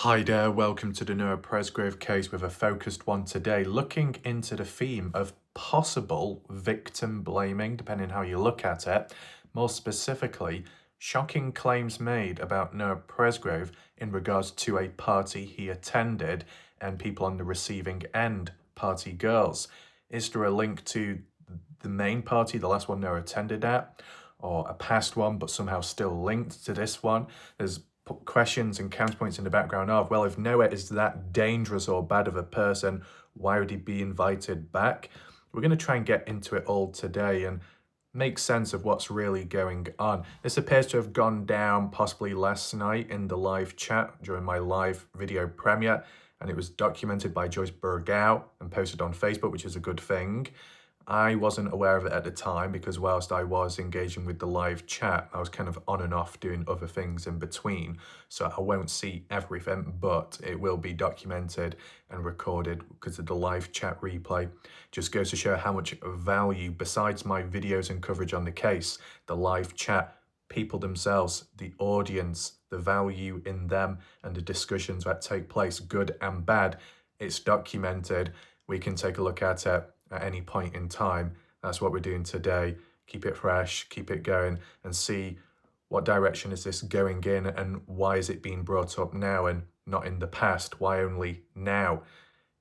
Hi there, welcome to the Noah Presgrove case with a focused one today, looking into the theme of possible victim blaming, depending how you look at it. More specifically, shocking claims made about Noah Presgrove in regards to a party he attended and people on the receiving end, party girls. Is there a link to the main party, the last one Noah attended at, or a past one but somehow still linked to this one? There's questions and counterpoints in the background of, well, if Noah is that dangerous or bad of a person, why would he be invited back? We're going to try and get into it all today and make sense of what's really going on. This appears to have gone down possibly last night in the live chat during my live video premiere, and it was documented by Joyce Burgow and posted on Facebook, which is a good thing. I wasn't aware of it at the time because whilst I was engaging with the live chat, I was kind of on and off doing other things in between. So I won't see everything, but it will be documented and recorded because of the live chat replay. Just goes to show how much value, besides my videos and coverage on the case, the live chat, people themselves, the audience, the value in them and the discussions that take place, good and bad, it's documented. We can take a look at it at any point in time. That's what we're doing today. Keep it fresh, keep it going, and see what direction is this going in and why is it being brought up now and not in the past? Why only now?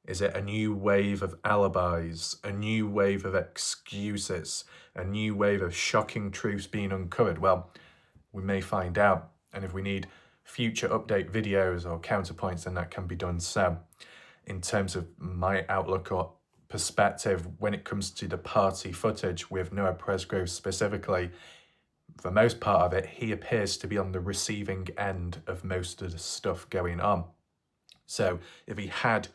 Is it a new wave of alibis, a new wave of excuses, a new wave of shocking truths being uncovered? Well, we may find out, and if we need future update videos or counterpoints, then that can be done so. In terms of my outlook or perspective when it comes to the party footage with Noah Presgrove specifically, for most part of it, he appears to be on the receiving end of most of the stuff going on. So if he had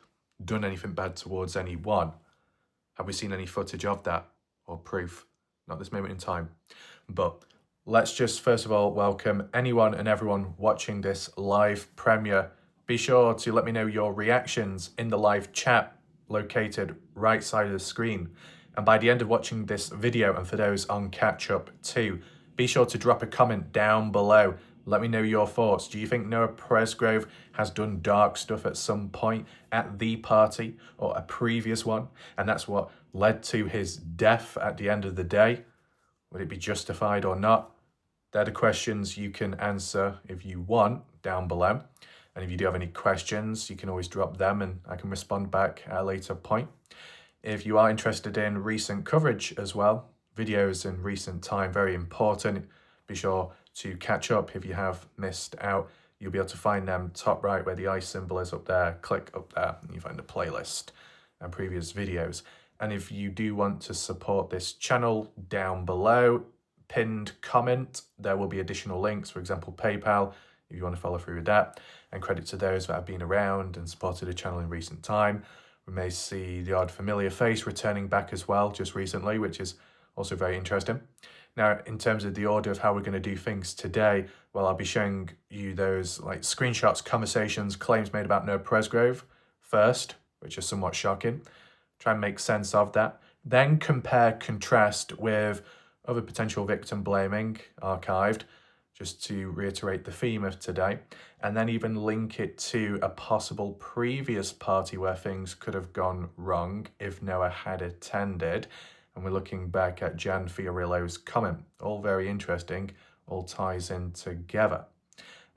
done anything bad towards anyone, have we seen any footage of that or proof? Not at this moment in time. But let's just first of all welcome anyone and everyone watching this live premiere. Be sure to let me know your reactions in the live chat located right side of the screen. And by the end of watching this video, and for those on catch up too, be sure to drop a comment down below. Let me know your thoughts. Do you think Noah Presgrove has done dark stuff at some point at the party or a previous one, and that's what led to his death at the end of the day? Would it be justified or not? They're the questions you can answer if you want down below. And if you do have any questions, you can always drop them and I can respond back at a later point. If you are interested in recent coverage as well, videos in recent time, very important. Be sure to catch up if you have missed out. You'll be able to find them top right where the eye symbol is up there. Click up there and you find the playlist and previous videos. And if you do want to support this channel, down below, pinned comment, there will be additional links, for example, PayPal, if you want to follow through with that. And credit to those that have been around and supported the channel in recent time. We may see the odd familiar face returning back as well just recently, which is also very interesting. Now, in terms of the order of how we're going to do things today, well, I'll be showing you those like screenshots, conversations, claims made about Noah Presgrove first, which is somewhat shocking. Try and make sense of that. Then compare, contrast with other potential victim blaming archived, just to reiterate the theme of today, and then even link it to a possible previous party where things could have gone wrong if Noah had attended. And we're looking back at Jan Fiorillo's comment. All very interesting, all ties in together.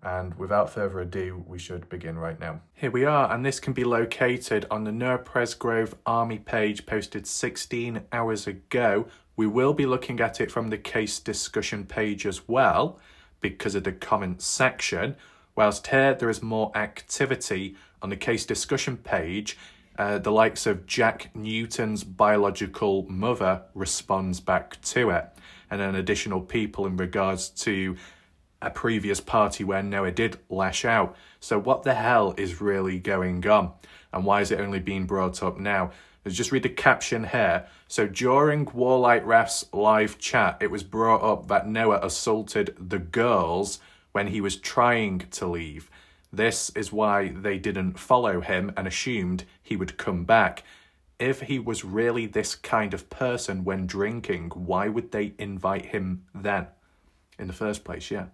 And without further ado, we should begin right now. Here we are, and this can be located on the Noah Presgrove Army page posted 16 hours ago. We will be looking at it from the case discussion page as well, because of the comment section, whilst here there is more activity on the case discussion page. The likes of Jack Newton's biological mother responds back to it, and then additional people in regards to a previous party where Noah did lash out. So what the hell is really going on, and why is it only being brought up now? Let's just read the caption here. So during Warlight Ref's live chat, it was brought up that Noah assaulted the girls when he was trying to leave. This is why they didn't follow him and assumed he would come back. If he was really this kind of person when drinking, why would they invite him then? in the first place, yeah.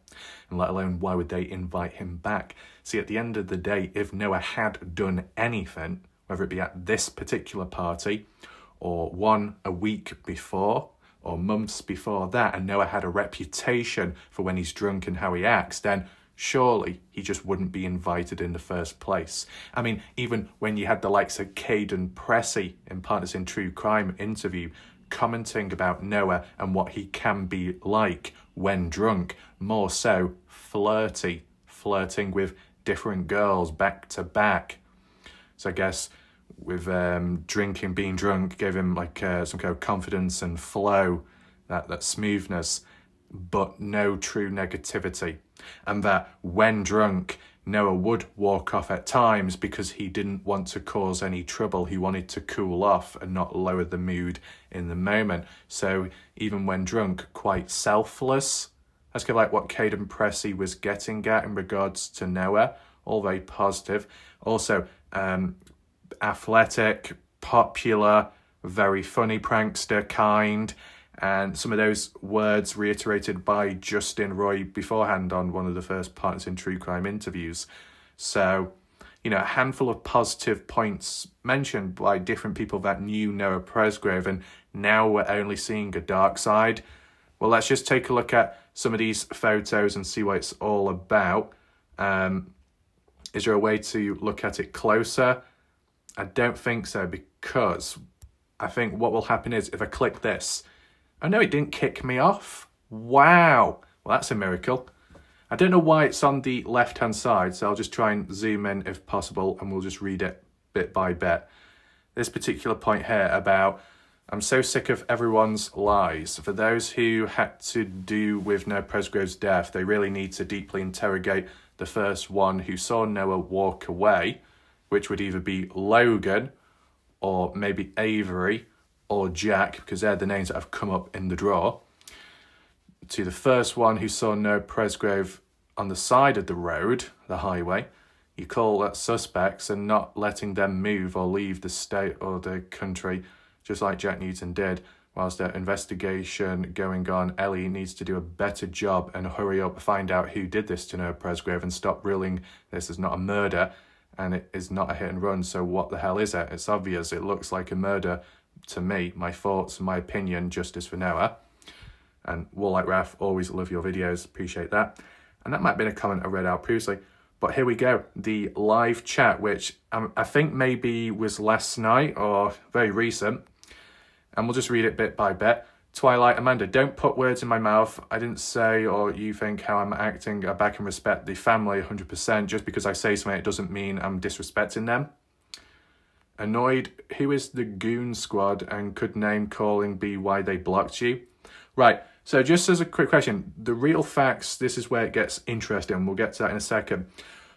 And let alone why would they invite him back? See, at the end of the day, if Noah had done anything, whether it be at this particular party or one a week before or months before that, and Noah had a reputation for when he's drunk and how he acts, then surely he just wouldn't be invited in the first place. I mean, even when you had the likes of Caden Pressey in Partners in True Crime interview commenting about Noah and what he can be like when drunk, more so flirting with different girls back to back. So I guess with being drunk gave him like some kind of confidence and flow, that smoothness, but no true negativity. And that when drunk, Noah would walk off at times because he didn't want to cause any trouble. He wanted to cool off and not lower the mood in the moment. So even when drunk, quite selfless. That's kind of like what Caden Pressey was getting at in regards to Noah. All very positive. Also, athletic, popular, very funny prankster, kind. And some of those words reiterated by Justin Roy beforehand on one of the first Partners in True Crime interviews. So, a handful of positive points mentioned by different people that knew Noah Presgrove, and now we're only seeing a dark side. Well, let's just take a look at some of these photos and see what it's all about. Is there a way to look at it closer? I don't think so, because I think what will happen is if I click this, oh no, it didn't kick me off. Wow. Well, that's a miracle. I don't know why it's on the left-hand side, so I'll just try and zoom in if possible, and we'll just read it bit by bit. This particular point here about, I'm so sick of everyone's lies. For those who had to do with Noah Presgrove's death, they really need to deeply interrogate the first one who saw Noah walk away, which would either be Logan or maybe Avery or Jack, because they're the names that have come up in the draw, to the first one who saw Noah Presgrove on the side of the road, the highway. You call that suspects and not letting them move or leave the state or the country, just like Jack Newton did. Whilst their investigation going on, Ellie needs to do a better job and hurry up, find out who did this to Noah Presgrove and stop ruling this as not a murder and it is not a hit and run. So what the hell is it? It's obvious. It looks like a murder to me. My thoughts, my opinion, justice for Noah. And Warlike Raph, always love your videos. Appreciate that. And that might have been a comment I read out previously. But here we go. The live chat, which I think maybe was last night or very recent. And we'll just read it bit by bit. Twilight, Amanda, don't put words in my mouth. I didn't say or you think how I'm acting. I back and respect the family 100%. Just because I say something, it doesn't mean I'm disrespecting them. Annoyed, who is the goon squad and could name calling be why they blocked you? Right, so just as a quick question, the real facts, this is where it gets interesting. We'll get to that in a second.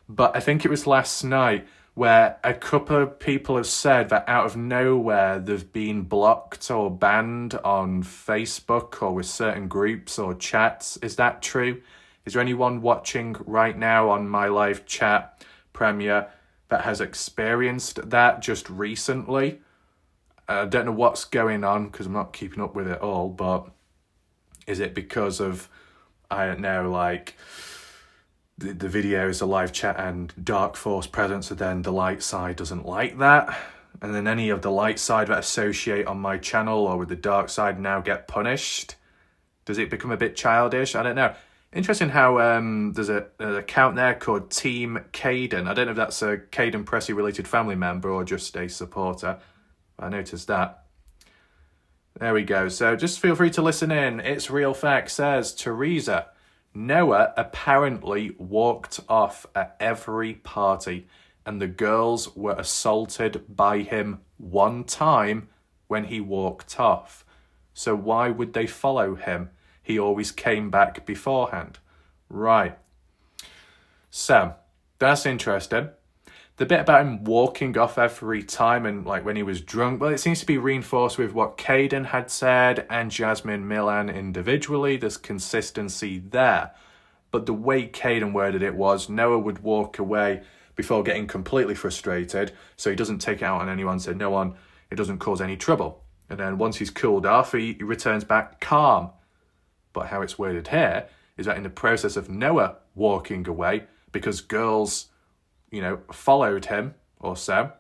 But I think it was last night where a couple of people have said that out of nowhere they've been blocked or banned on Facebook or with certain groups or chats. Is that true? Is there anyone watching right now on my live chat premiere that has experienced that just recently? I don't know what's going on because I'm not keeping up with it all, but is it because of, I don't know, like the video is a live chat and dark force presence, and then the light side doesn't like that? And then any of the light side that associate on my channel or with the dark side now get punished? Does it become a bit childish? I don't know. Interesting how there's an account there called Team Caden. I don't know if that's a Caden Pressey related family member or just a supporter. I noticed that. There we go. So just feel free to listen in. It's Real Fact says, Teresa, Noah apparently walked off at every party and the girls were assaulted by him one time when he walked off. So why would they follow him? He always came back beforehand. Right. So, that's interesting. The bit about him walking off every time and like when he was drunk, well, it seems to be reinforced with what Caden had said and Jasmine Millan individually. There's consistency there. But the way Caden worded it was Noah would walk away before getting completely frustrated, so he doesn't take it out on anyone, so no one, it doesn't cause any trouble. And then once he's cooled off, he returns back calm. But how it's worded here Is that in the process of Noah walking away because girls, followed him or so?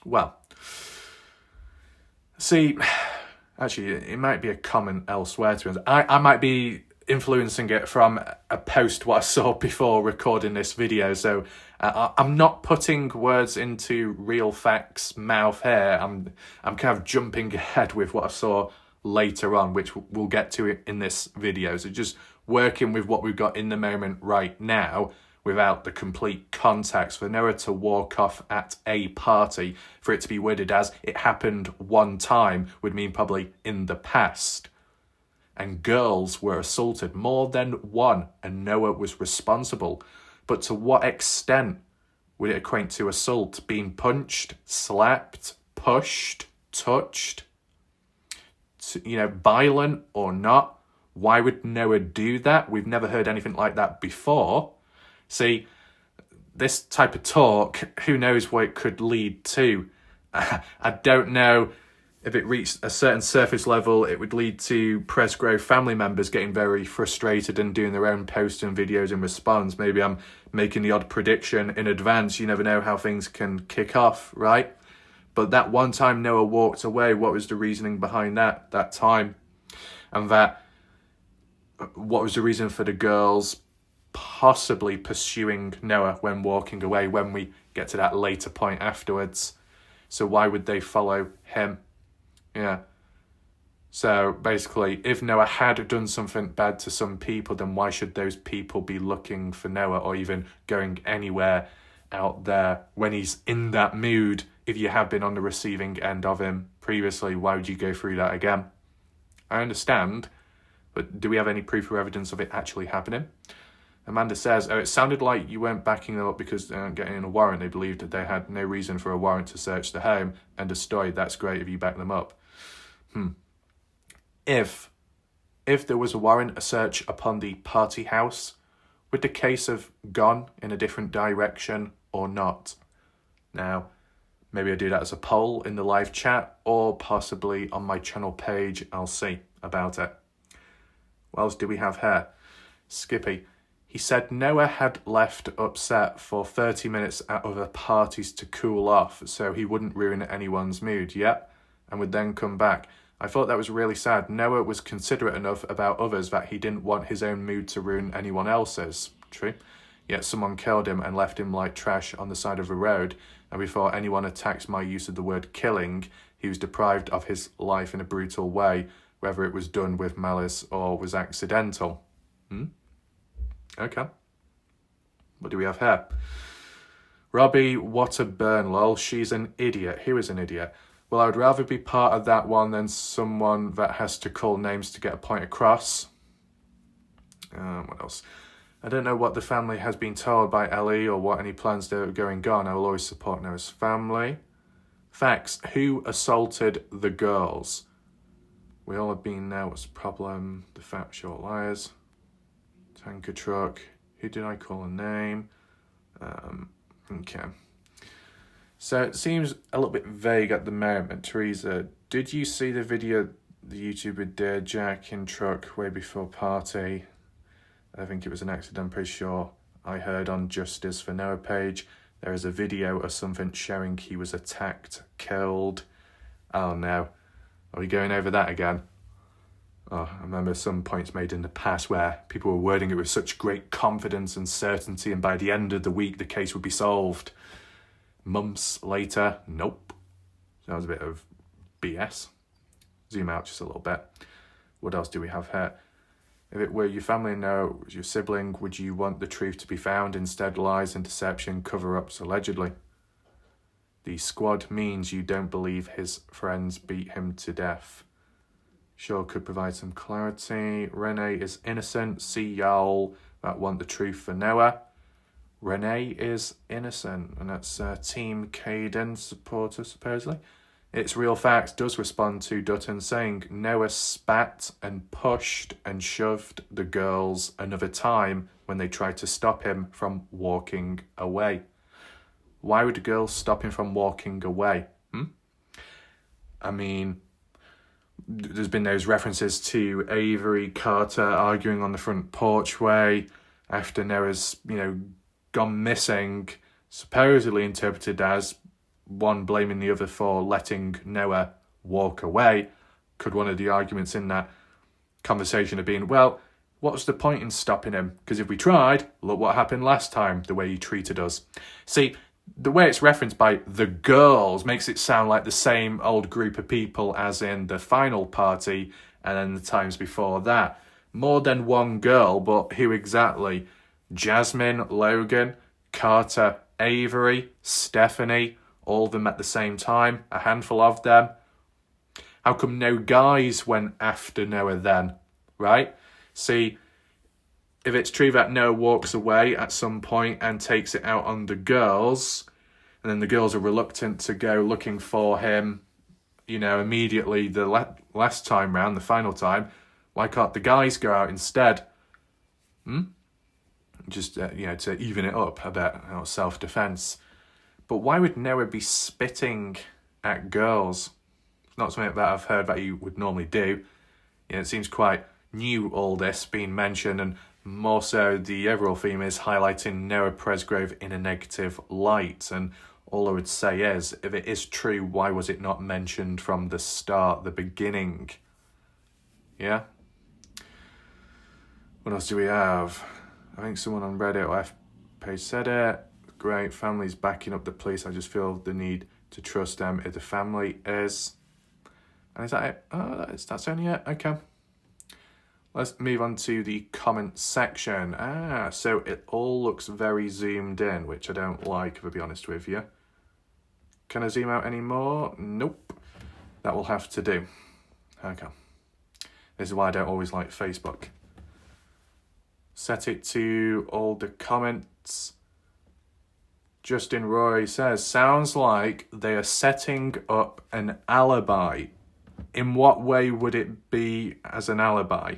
Well, see, actually, it might be a comment elsewhere to us. I might be influencing it from a post what I saw before recording this video, so I'm not putting words into Real Facts' mouth here. I'm kind of jumping ahead with what I saw later on, which we'll get to in this video. So just working with what we've got in the moment right now without the complete context. For Noah to walk off at a party, for it to be worded as it happened one time, would mean probably in the past. And girls were assaulted, more than one, and Noah was responsible. But to what extent would it equate to assault? Being punched, slapped, pushed, touched, violent or not? Why would Noah do that? We've never heard anything like that before. See, this type of talk, who knows what it could lead to? I don't know if it reached a certain surface level, it would lead to Presgrove family members getting very frustrated and doing their own posts and videos in response. Maybe I'm making the odd prediction in advance. You never know how things can kick off, right? But that one time Noah walked away, what was the reasoning behind that time? And what was the reason for the girls possibly pursuing Noah when walking away, when we get to that later point afterwards? So why would they follow him? Yeah. So basically, if Noah had done something bad to some people, then why should those people be looking for Noah or even going anywhere out there when he's in that mood? If you have been on the receiving end of him previously, why would you go through that again? I understand, but do we have any proof or evidence of it actually happening? Amanda says, it sounded like you weren't backing them up because they aren't getting a warrant. They believed that they had no reason for a warrant to search the home. End of story. That's great if you back them up. If there was a warrant, a search upon the party house, would the case have gone in a different direction or not? Now, maybe I do that as a poll in the live chat or possibly on my channel page. I'll see about it. What else do we have here? Skippy. He said Noah had left upset for 30 minutes at other parties to cool off so he wouldn't ruin anyone's mood, and would then come back. I thought that was really sad. Noah was considerate enough about others that he didn't want his own mood to ruin anyone else's. True. Yet someone killed him and left him like trash on the side of the road, and before anyone attacks my use of the word killing, he was deprived of his life in a brutal way, whether it was done with malice or was accidental. Okay. What do we have here? Robbie, what a burn, lol. She's an idiot. Who is an idiot? Well, I would rather be part of that one than someone that has to call names to get a point across. What else? I don't know what the family has been told by Ellie or what any plans there are going on. I will always support Noah's family. Facts. Who assaulted the girls? We all have been there. What's the problem? The fat short liars. Tanker truck. Who did I call a name? Okay. So it seems a little bit vague at the moment. Teresa, did you see the video the YouTuber did, Jack in truck way before party? I think it was an accident, I'm pretty sure. I heard on Justice for Noah page, there is a video of something showing he was attacked, killed. Oh no. Are we going over that again? Oh, I remember some points made in the past where people were wording it with such great confidence and certainty, and by the end of the week the case would be solved. Months later, nope. That was a bit of BS. Zoom out just a little bit. What else do we have here? If it were your family and Noah was your sibling, would you want the truth to be found? Instead, lies and deception, cover-ups, allegedly. The squad means you don't believe his friends beat him to death. Sure could provide some clarity. Renee is innocent. See y'all that want the truth for Noah. Renee is innocent, and that's Team Caden supporter, supposedly. It's Real Facts does respond to Dutton saying Noah spat and pushed and shoved the girls another time when they tried to stop him from walking away. Why would the girls stop him from walking away? I mean, there's been those references to Avery Carter arguing on the front porchway after Noah's, gone missing, supposedly interpreted as one blaming the other for letting Noah walk away. Could one of the arguments in that conversation have been, well, what's the point in stopping him? Because if we tried, look what happened last time, the way he treated us. See, the way it's referenced by the girls makes it sound like the same old group of people as in the final party and then the times before that. More than one girl, but who exactly? Jasmine, Logan, Carter, Avery, Stephanie, all of them at the same time, a handful of them. How come no guys went after Noah then, right? See, if it's true that Noah walks away at some point and takes it out on the girls, and then the girls are reluctant to go looking for him, immediately the last time round, the final time, why can't the guys go out instead? Just, to even it up a bit, self-defense. But why would Noah be spitting at girls? It's not something that I've heard that you would normally do. It seems quite new, all this being mentioned, and more so the overall theme is highlighting Noah Presgrove in a negative light. And all I would say is, if it is true, why was it not mentioned from the start, the beginning? Yeah? What else do we have? I think someone on Reddit or F page said it. Great, family's backing up the police. I just feel the need to trust them if the family is. And is that it? Oh, that's only it. Okay. Let's move on to the comment section. So it all looks very zoomed in, which I don't like, if I'll be honest with you. Can I zoom out any more? Nope. That will have to do. Okay. This is why I don't always like Facebook. Set it to all the comments. Justin Roy says, sounds like they are setting up an alibi. In what way would it be as an alibi?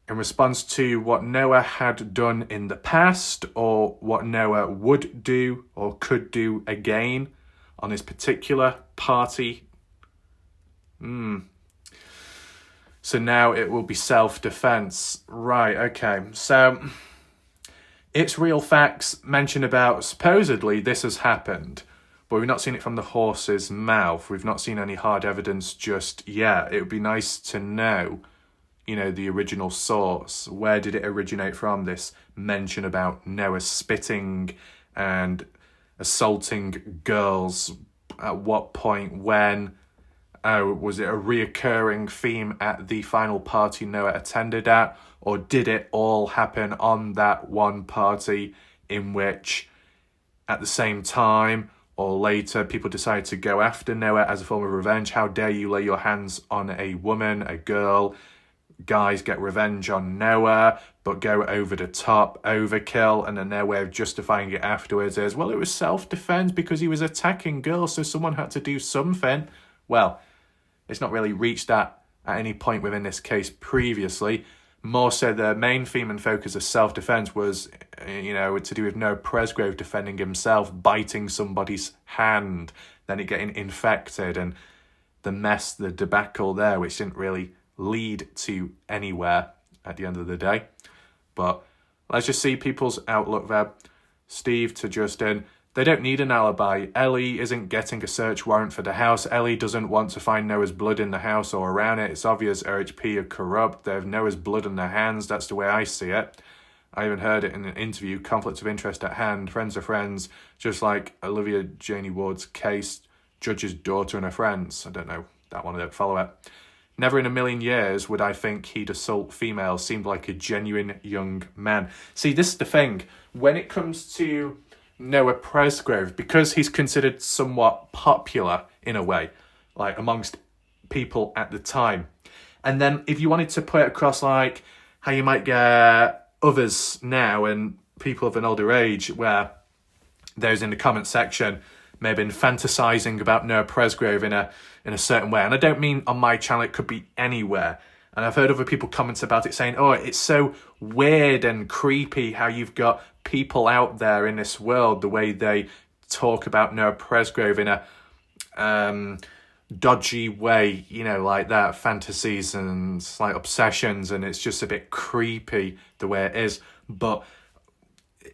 In response to what Noah had done in the past, or what Noah would do or could do again on his particular party? So now it will be self-defense. Right, okay. So it's real facts mentioned about supposedly this has happened, but we've not seen it from the horse's mouth. We've not seen any hard evidence just yet. It would be nice to know, the original source. Where did it originate from, this mention about Noah spitting and assaulting girls? At what point? When? Was it a reoccurring theme at the final party Noah attended at? Or did it all happen on that one party in which, at the same time or later, people decided to go after Noah as a form of revenge? How dare you lay your hands on a woman, a girl? Guys get revenge on Noah, but go over the top, overkill, and then their way of justifying it afterwards is, well, it was self-defense because he was attacking girls, so someone had to do something. Well, it's not really reached that at any point within this case previously. More so, the main theme and focus of self-defense was, to do with Noah Presgrove defending himself, biting somebody's hand, then it getting infected, and the mess, the debacle there, which didn't really lead to anywhere at the end of the day. But let's just see people's outlook there. Steve to Justin, they don't need an alibi. Ellie isn't getting a search warrant for the house. Ellie doesn't want to find Noah's blood in the house or around it. It's obvious OHP are corrupt. They have Noah's blood on their hands. That's the way I see it. I even heard it in an interview, conflict of interest at hand, friends are friends, just like Olivia Janey Ward's case, judge's daughter and her friends. I don't know that one, I don't follow it. Never in a million years would I think he'd assault females. Seemed like a genuine young man. See, this is the thing. When it comes to Noah Presgrove, because he's considered somewhat popular in a way, like amongst people at the time. And then if you wanted to put it across like how you might get others now and people of an older age where those in the comment section may have been fantasizing about Noah Presgrove in a certain way. And I don't mean on my channel, it could be anywhere. And I've heard other people comment about it saying, oh, it's so weird and creepy how you've got people out there in this world, the way they talk about Noah Presgrove in a dodgy way, you know, like that, fantasies and slight obsessions, and it's just a bit creepy the way it is. But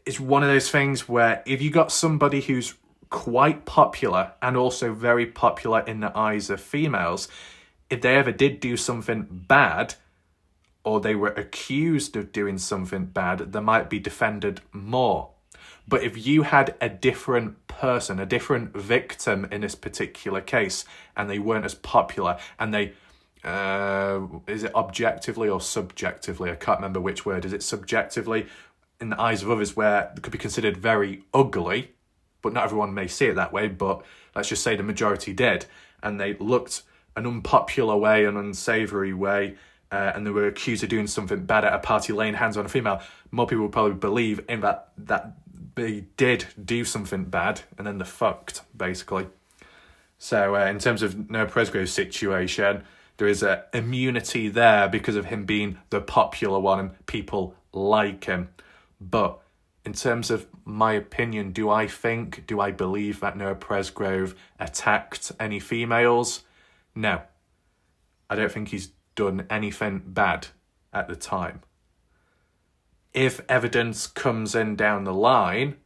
it's one of those things where if you got somebody who's quite popular and also very popular in the eyes of females, if they ever did do something bad or they were accused of doing something bad, they might be defended more. But if you had a different person, a different victim in this particular case, and they weren't as popular, and they, is it objectively or subjectively? I can't remember which word. Is it subjectively in the eyes of others where they could be considered very ugly, but not everyone may see it that way, but let's just say the majority did, and they looked an unpopular way, an unsavoury way, and they were accused of doing something bad at a party, laying hands on a female, more people would probably believe in that they did do something bad, and then they're fucked, basically. So in terms of Noah Presgrove's situation, there is an immunity there because of him being the popular one and people like him. But in terms of my opinion, do I believe that Noah Presgrove attacked any females? No. I don't think he's done anything bad at the time. If evidence comes in down the line,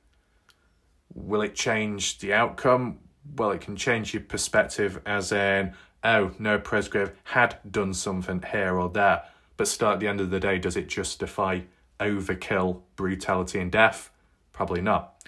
will it change the outcome? Well, it can change your perspective as in, oh, Noah Presgrove had done something here or there. But still, at the end of the day, does it justify overkill, brutality and death? Probably not.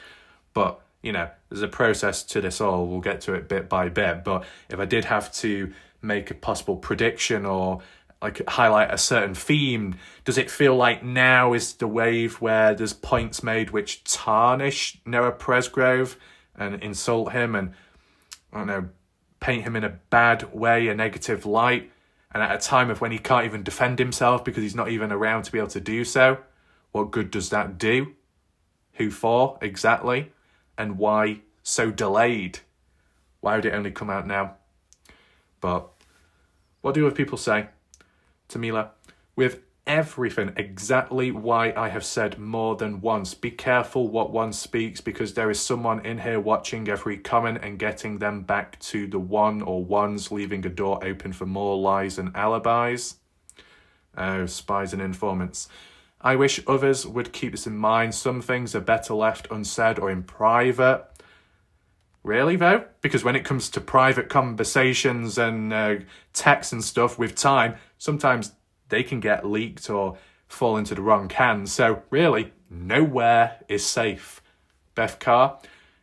But, you know, there's a process to this all. We'll get to it bit by bit. But if I did have to make a possible prediction or like highlight a certain theme, does it feel like now is the wave where there's points made which tarnish Noah Presgrove and insult him and, I don't know, paint him in a bad way, a negative light, and at a time of when he can't even defend himself because he's not even around to be able to do so? What good does that do? Who for, exactly? And why so delayed? Why would it only come out now? But what do other people say? Tamila, with everything exactly why I have said more than once, be careful what one speaks, because there is someone in here watching every comment and getting them back to the one or ones, leaving a door open for more lies and alibis. Oh, spies and informants. I wish others would keep this in mind. Some things are better left unsaid or in private. Really, though? Because when it comes to private conversations and texts and stuff with time, sometimes they can get leaked or fall into the wrong hands. So really, nowhere is safe. Beth Carr,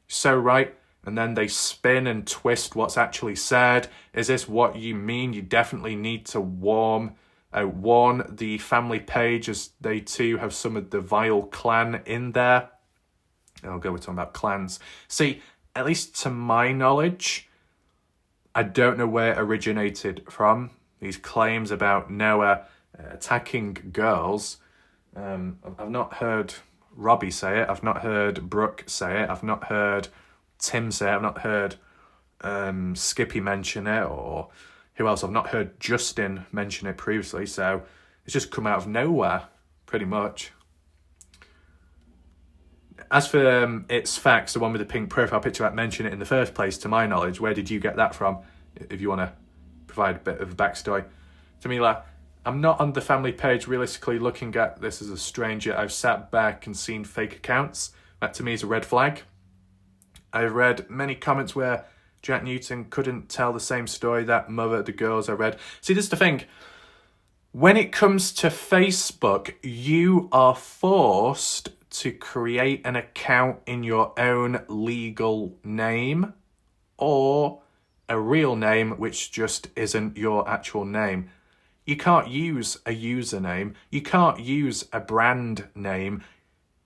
so right. And then they spin and twist what's actually said. Is this what you mean? You definitely need to warn the family page, as they too have some of the vile clan in there. We're talking about clans. See, at least to my knowledge, I don't know where it originated from. These claims about Noah attacking girls. I've not heard Robbie say it. I've not heard Brooke say it. I've not heard Tim say it. I've not heard Skippy mention it, or who else? I've not heard Justin mention it previously. So it's just come out of nowhere, pretty much. As for its facts, the one with the pink profile picture that mentioned it in the first place, to my knowledge, where did you get that from? If you want to provide a bit of a backstory. Tamila, I'm not on the family page realistically looking at this as a stranger. I've sat back and seen fake accounts. That to me is a red flag. I've read many comments where Jack Newton couldn't tell the same story that mother the girls I read. See, this is the thing. When it comes to Facebook, you are forced to create an account in your own legal name or a real name which just isn't your actual name. You can't use a username. You can't use a brand name.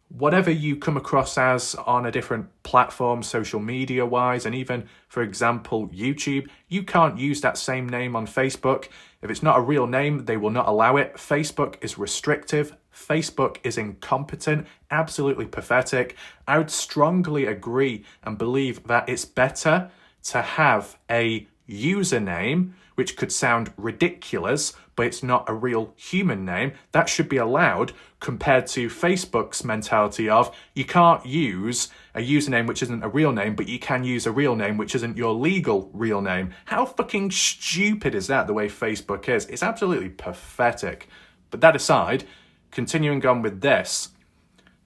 Whatever you come across as on a different platform, social media-wise, and even, for example, YouTube, you can't use that same name on Facebook. If it's not a real name, they will not allow it. Facebook is restrictive. Facebook is incompetent, absolutely pathetic. I would strongly agree and believe that it's better to have a username, which could sound ridiculous, but it's not a real human name. That should be allowed, compared to Facebook's mentality of you can't use a username which isn't a real name, but you can use a real name which isn't your legal real name. How fucking stupid is that, the way Facebook is? It's absolutely pathetic. But that aside, continuing on with this,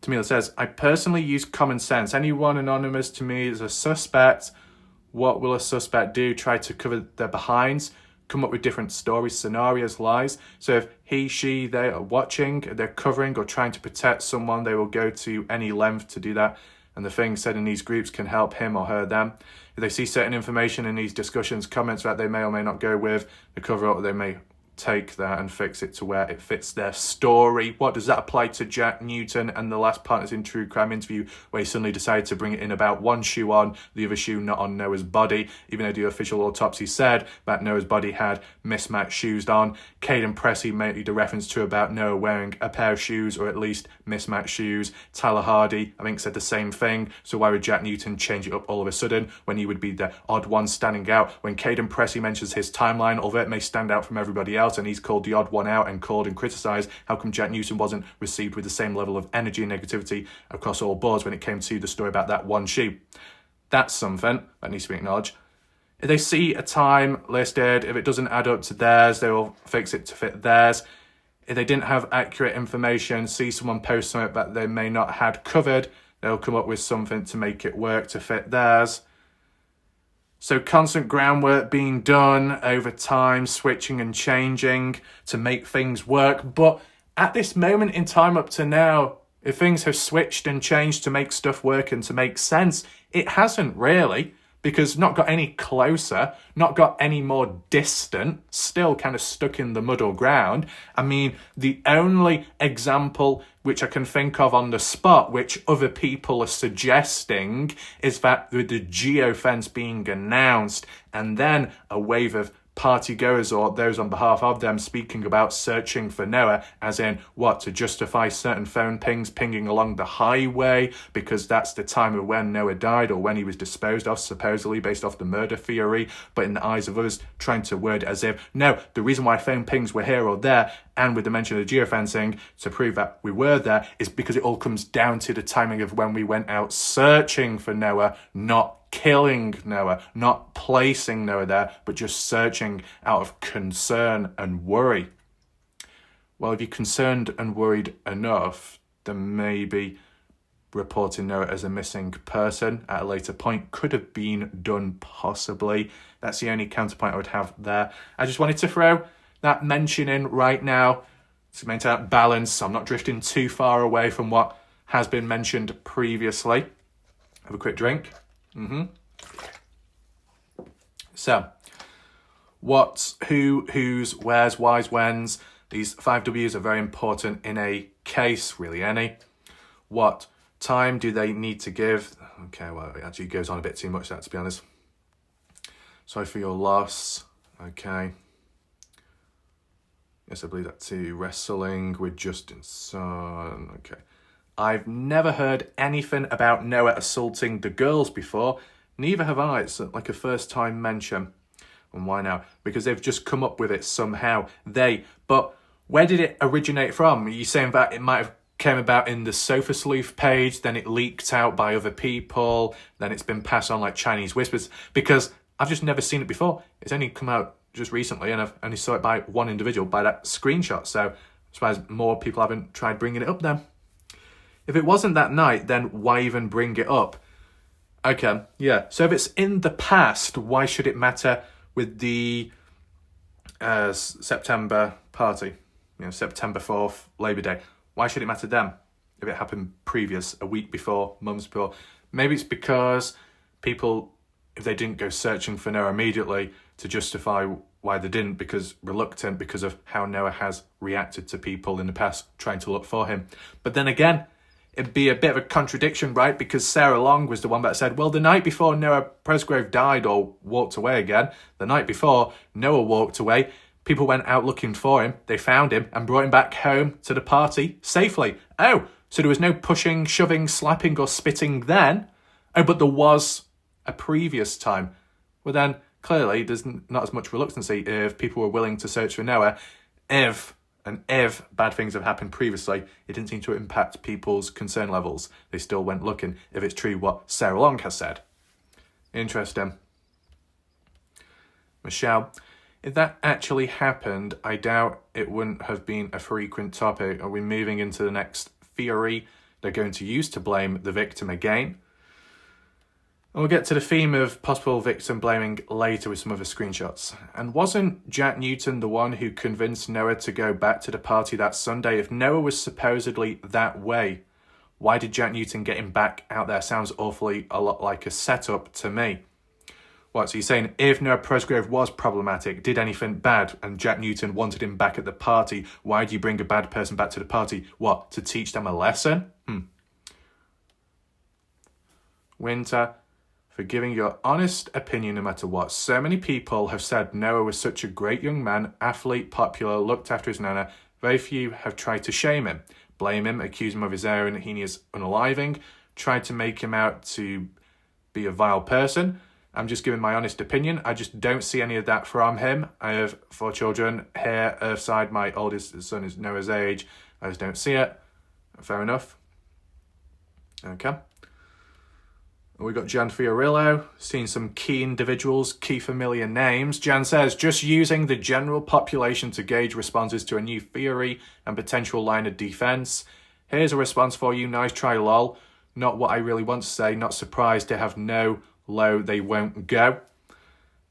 Tamila says, I personally use common sense. Anyone anonymous to me is a suspect. What will a suspect do? Try to cover their behinds, come up with different stories, scenarios, lies. So if he, she, they are watching, they're covering or trying to protect someone, they will go to any length to do that. And the things said in these groups can help him or her them. If they see certain information in these discussions, comments that they may or may not go with the cover up, they may take that and fix it to where it fits their story. What does that apply to Jack Newton and the last Partners in True Crime interview, where he suddenly decided to bring it in about one shoe on, the other shoe not on Noah's body, even though the official autopsy said that Noah's body had mismatched shoes on. Caden Pressey made a reference to about Noah wearing a pair of shoes, or at least mismatched shoes. Tyler Hardy, I think, said the same thing. So why would Jack Newton change it up all of a sudden when he would be the odd one standing out? When Caden Pressey mentions his timeline, although it may stand out from everybody else, and he's called the odd one out and called and criticised, how come Jack Newton wasn't received with the same level of energy and negativity across all boards when it came to the story about that one shoe? That's something that needs to be acknowledged. If they see a time listed, if it doesn't add up to theirs, they will fix it to fit theirs. If they didn't have accurate information, see someone post something that they may not had covered, they'll come up with something to make it work to fit theirs. So constant groundwork being done over time, switching and changing to make things work. But at this moment in time up to now, if things have switched and changed to make stuff work and to make sense, it hasn't really, because not got any closer, not got any more distant, still kind of stuck in the middle ground. I mean, the only example which I can think of on the spot, which other people are suggesting, is that with the geofence being announced and then a wave of party goers or those on behalf of them speaking about searching for Noah, as in what, to justify certain phone pings pinging along the highway because that's the time of when Noah died or when he was disposed of, supposedly based off the murder theory, but in the eyes of others trying to word it as if, no, the reason why phone pings were here or there, and with the mention of the geofencing to prove that we were there, is because it all comes down to the timing of when we went out searching for Noah, not killing Noah, not placing Noah there, but just searching out of concern and worry. Well, if you're concerned and worried enough, then maybe reporting Noah as a missing person at a later point could have been done, possibly. That's the only counterpoint I would have there. I just wanted to throw that mention in right now to maintain that balance, so I'm not drifting too far away from what has been mentioned previously. Have a quick drink. So, what's, who, whose, where's, why's, when's. These 5 W's are very important in a case, really any. What time do they need to give? Okay, well, it actually goes on a bit too much, that, to be honest. Sorry for your loss. Okay. Yes, I believe that too. Wrestling with Justin Son. Okay. I've never heard anything about Noah assaulting the girls before. Neither have I. It's like a first time mention. And why now? Because they've just come up with it somehow. But where did it originate from? Are you saying that it might have came about in the Sofa Sleuth page, then it leaked out by other people, then it's been passed on like Chinese whispers? Because I've just never seen it before. It's only come out just recently, and I've only saw it by one individual, by that screenshot. So I'm surprised more people haven't tried bringing it up then. If it wasn't that night, then why even bring it up? Okay, yeah. So if it's in the past, why should it matter with the September party? You know, September 4th, Labour Day. Why should it matter then if it happened previous, a week before, months before? Maybe it's because people, if they didn't go searching for Noah immediately, to justify why they didn't, because reluctant because of how Noah has reacted to people in the past trying to look for him. But then again, it'd be a bit of a contradiction, right? Because Sarah Long was the one that said, well, the night before Noah Presgrove died or walked away again, the night before Noah walked away, people went out looking for him, they found him and brought him back home to the party safely. Oh, so there was no pushing, shoving, slapping or spitting then? Oh, but there was a previous time. Well then, Clearly, there's not as much reluctancy if people were willing to search for Noah. If bad things have happened previously, it didn't seem to impact people's concern levels. They still went looking, if it's true what Sarah Long has said. Interesting. Michelle, if that actually happened, I doubt it wouldn't have been a frequent topic. Are we moving into the next theory they're going to use to blame the victim again? And we'll get to the theme of possible victim blaming later with some other screenshots. And wasn't Jack Newton the one who convinced Noah to go back to the party that Sunday? If Noah was supposedly that way, why did Jack Newton get him back out there? Sounds awfully a lot like a setup to me. What, so you're saying if Noah Presgrove was problematic, did anything bad, and Jack Newton wanted him back at the party, why do you bring a bad person back to the party? What, to teach them a lesson? Winter, for giving your honest opinion no matter what. So many people have said Noah was such a great young man, athlete, popular, looked after his nana. Very few have tried to shame him, blame him, accuse him of his own heinous unaliving, tried to make him out to be a vile person. I'm just giving my honest opinion. I just don't see any of that from him. I have 4 children here, Earthside. My oldest son is Noah's age. I just don't see it. Fair enough. Okay. We got Jan Fiorillo, seen some key individuals, key familiar names. Jan says, just using the general population to gauge responses to a new theory and potential line of defense. Here's a response for you. Nice try, lol. Not what I really want to say. Not surprised to have no low they won't go.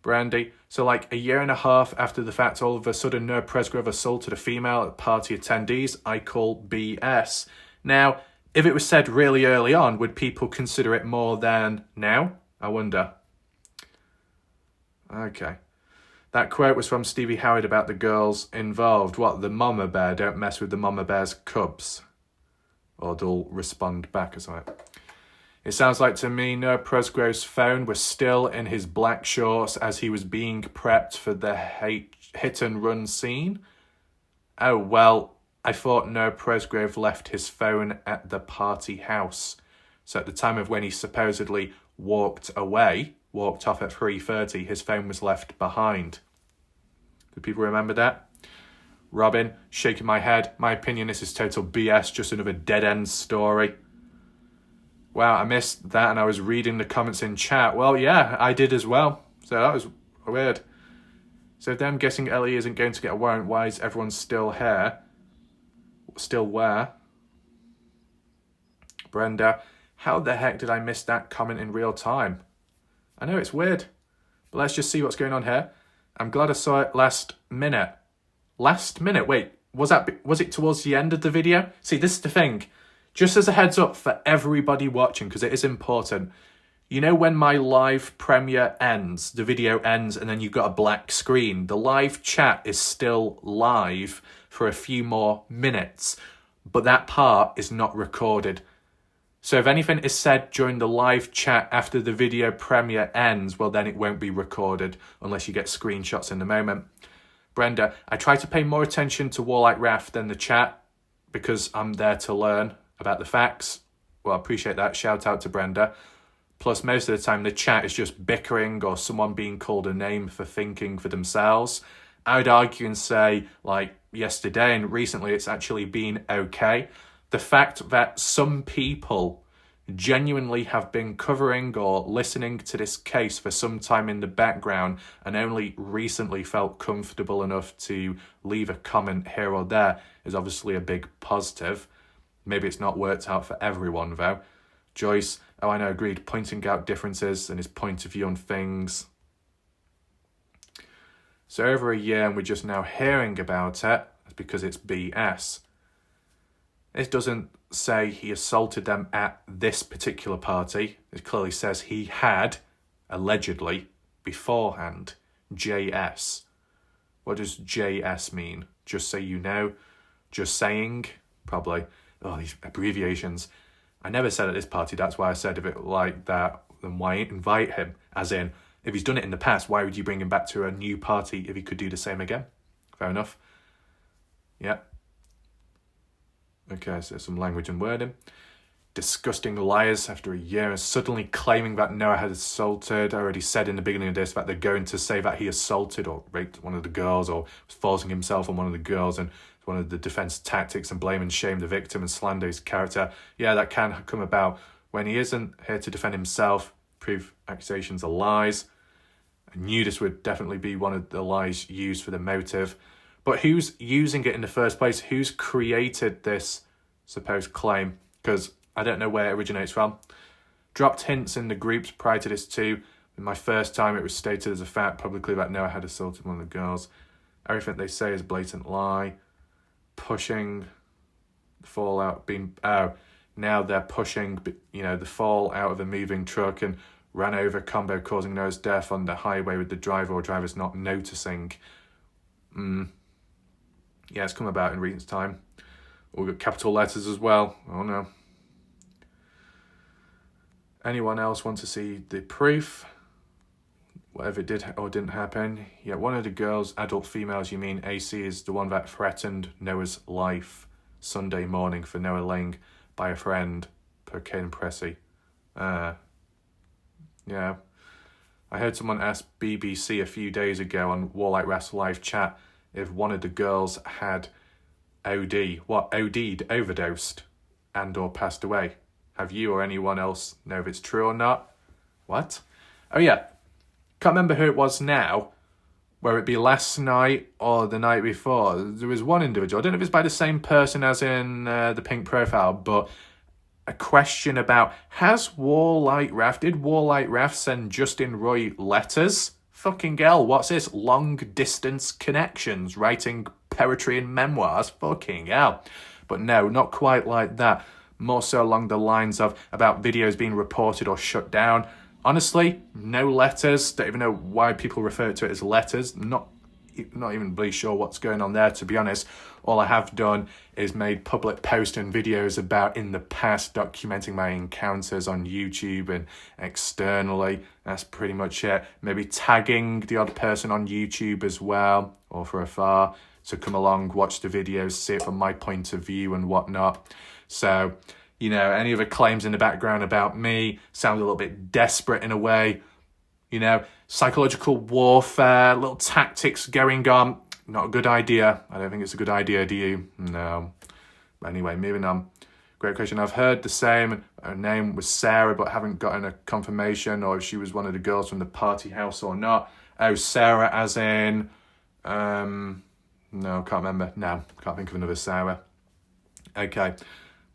Brandy, so like a year and a half after the fact, all of a sudden Noah Presgrove assaulted a female at party attendees. I call BS. Now, if it was said really early on, would people consider it more than now? I wonder. Okay. That quote was from Stevie Howard about the girls involved. What, the mama bear? Don't mess with the mama bear's cubs. Or they'll respond back or something. It sounds like to me Noah Presgrove's phone was still in his black shorts as he was being prepped for the hit and run scene. Oh, well, I thought Noah Presgrove left his phone at the party house. So at the time of when he supposedly walked off at 3:30, his phone was left behind. Do people remember that? Robin, shaking my head. My opinion, this is total BS, just another dead-end story. Wow, I missed that and I was reading the comments in chat. Well, yeah, I did as well. So that was weird. So then I'm guessing Ellie isn't going to get a warrant. Why is everyone still here? Still where? Brenda, how the heck did I miss that comment in real time? I know it's weird, but let's just see what's going on here. I'm glad I saw it last minute. Last minute? Wait, was it towards the end of the video? See, this is the thing. Just as a heads up for everybody watching, because it is important. You know when my live premiere ends, the video ends, and then you've got a black screen? The live chat is still live for a few more minutes, but that part is not recorded. So if anything is said during the live chat after the video premiere ends, well then it won't be recorded unless you get screenshots in the moment. Brenda, I try to pay more attention to Warlike Wrath than the chat because I'm there to learn about the facts. Well, I appreciate that. Shout out to Brenda. Plus, most of the time, the chat is just bickering or someone being called a name for thinking for themselves. I would argue and say, like yesterday and recently, it's actually been okay. The fact that some people genuinely have been covering or listening to this case for some time in the background and only recently felt comfortable enough to leave a comment here or there is obviously a big positive. Maybe it's not worked out for everyone, though. Joyce, oh, I know, agreed, pointing out differences and his point of view on things. So over a year and we're just now hearing about it because it's BS. It doesn't say he assaulted them at this particular party. It clearly says he had, allegedly, beforehand, JS. What does JS mean? Just so you know? Just saying? Probably. Oh, these abbreviations. I never said at this party, that's why I said if it like that, then why invite him? As in, if he's done it in the past, why would you bring him back to a new party if he could do the same again? Fair enough. Yeah. Okay, so some language and wording. disgusting liars after a year and suddenly claiming that Noah had assaulted. I already said in the beginning of this that they're going to say that he assaulted or raped one of the girls or was forcing himself on one of the girls, and one of the defense tactics, and blame and shame the victim and slander his character. Yeah, that can come about when he isn't here to defend himself, prove accusations are lies. I knew this would definitely be one of the lies used for the motive. But who's using it in the first place? Who's created this supposed claim? Because I don't know where it originates from. Dropped hints in the groups prior to this too. In my first time, it was stated as a fact publicly that Noah had assaulted one of the girls. Everything they say is a blatant lie. Pushing the fall out, now they're pushing, the fall out of a moving truck and ran over combo, causing Noah's death on the highway with the driver or drivers not noticing. Yeah, it's come about in recent time. We've got capital letters as well. Oh no. Anyone else want to see the proof? Whatever did or didn't happen. Yeah, one of the girls, adult females, you mean AC, is the one that threatened Noah's life Sunday morning for Noah laying by a friend, per Kane Pressy. Yeah. I heard someone ask BBC a few days ago on Warlight Rass live chat if one of the girls had OD'd, overdosed, and or passed away. Have you or anyone else know if it's true or not? What? Oh yeah, can't remember who it was now, whether it be last night or the night before. There was one individual, I don't know if it's by the same person as in the pink profile, but a question about, did Warlight Raff send Justin Roy letters? Fucking hell, what's this? Long distance connections, writing poetry and memoirs? Fucking hell. But no, not quite like that. More so along the lines of about videos being reported or shut down. Honestly, no letters. Don't even know why people refer to it as letters. Not even really sure what's going on there, to be honest. All I have done is made public posts and videos about in the past, documenting my encounters on YouTube and externally. That's pretty much it. Maybe tagging the odd person on YouTube as well, or for afar, to come along, watch the videos, see it from my point of view and whatnot. So, any other claims in the background about me sound a little bit desperate in a way. Psychological warfare, little tactics going on. Not a good idea. I don't think it's a good idea, do you? No. But anyway, moving on. Great question. I've heard the same. Her name was Sarah, but haven't gotten a confirmation or if she was one of the girls from the party house or not. Oh, Sarah as in... no, can't remember. No, can't think of another Sarah. Okay.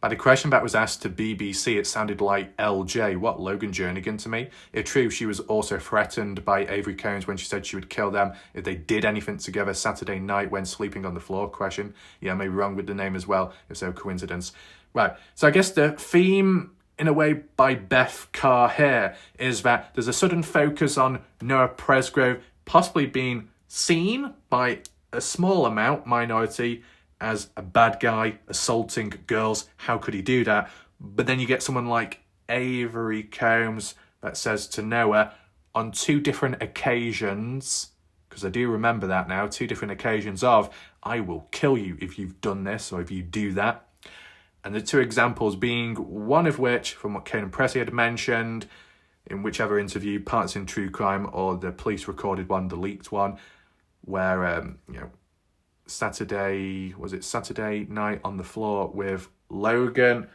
But the question that was asked to BBC, it sounded like LJ. What, Logan Jernigan to me? If true, she was also threatened by Avery Combs when she said she would kill them if they did anything together Saturday night when sleeping on the floor. Question. Yeah, I may be wrong with the name as well. If so, coincidence. Right. So I guess the theme, in a way, by Beth Carr here is that there's a sudden focus on Noah Presgrove possibly being seen by a small minority, as a bad guy assaulting girls. How could he do that? But then you get someone like Avery Combs that says to Noah on two different occasions, because I do remember that now, two different occasions of, I will kill you if you've done this or if you do that. And the two examples being one of which, from what Kane Pressy had mentioned, in whichever interview, Parts in True Crime or the police recorded one, the leaked one, where, Saturday night on the floor with Logan,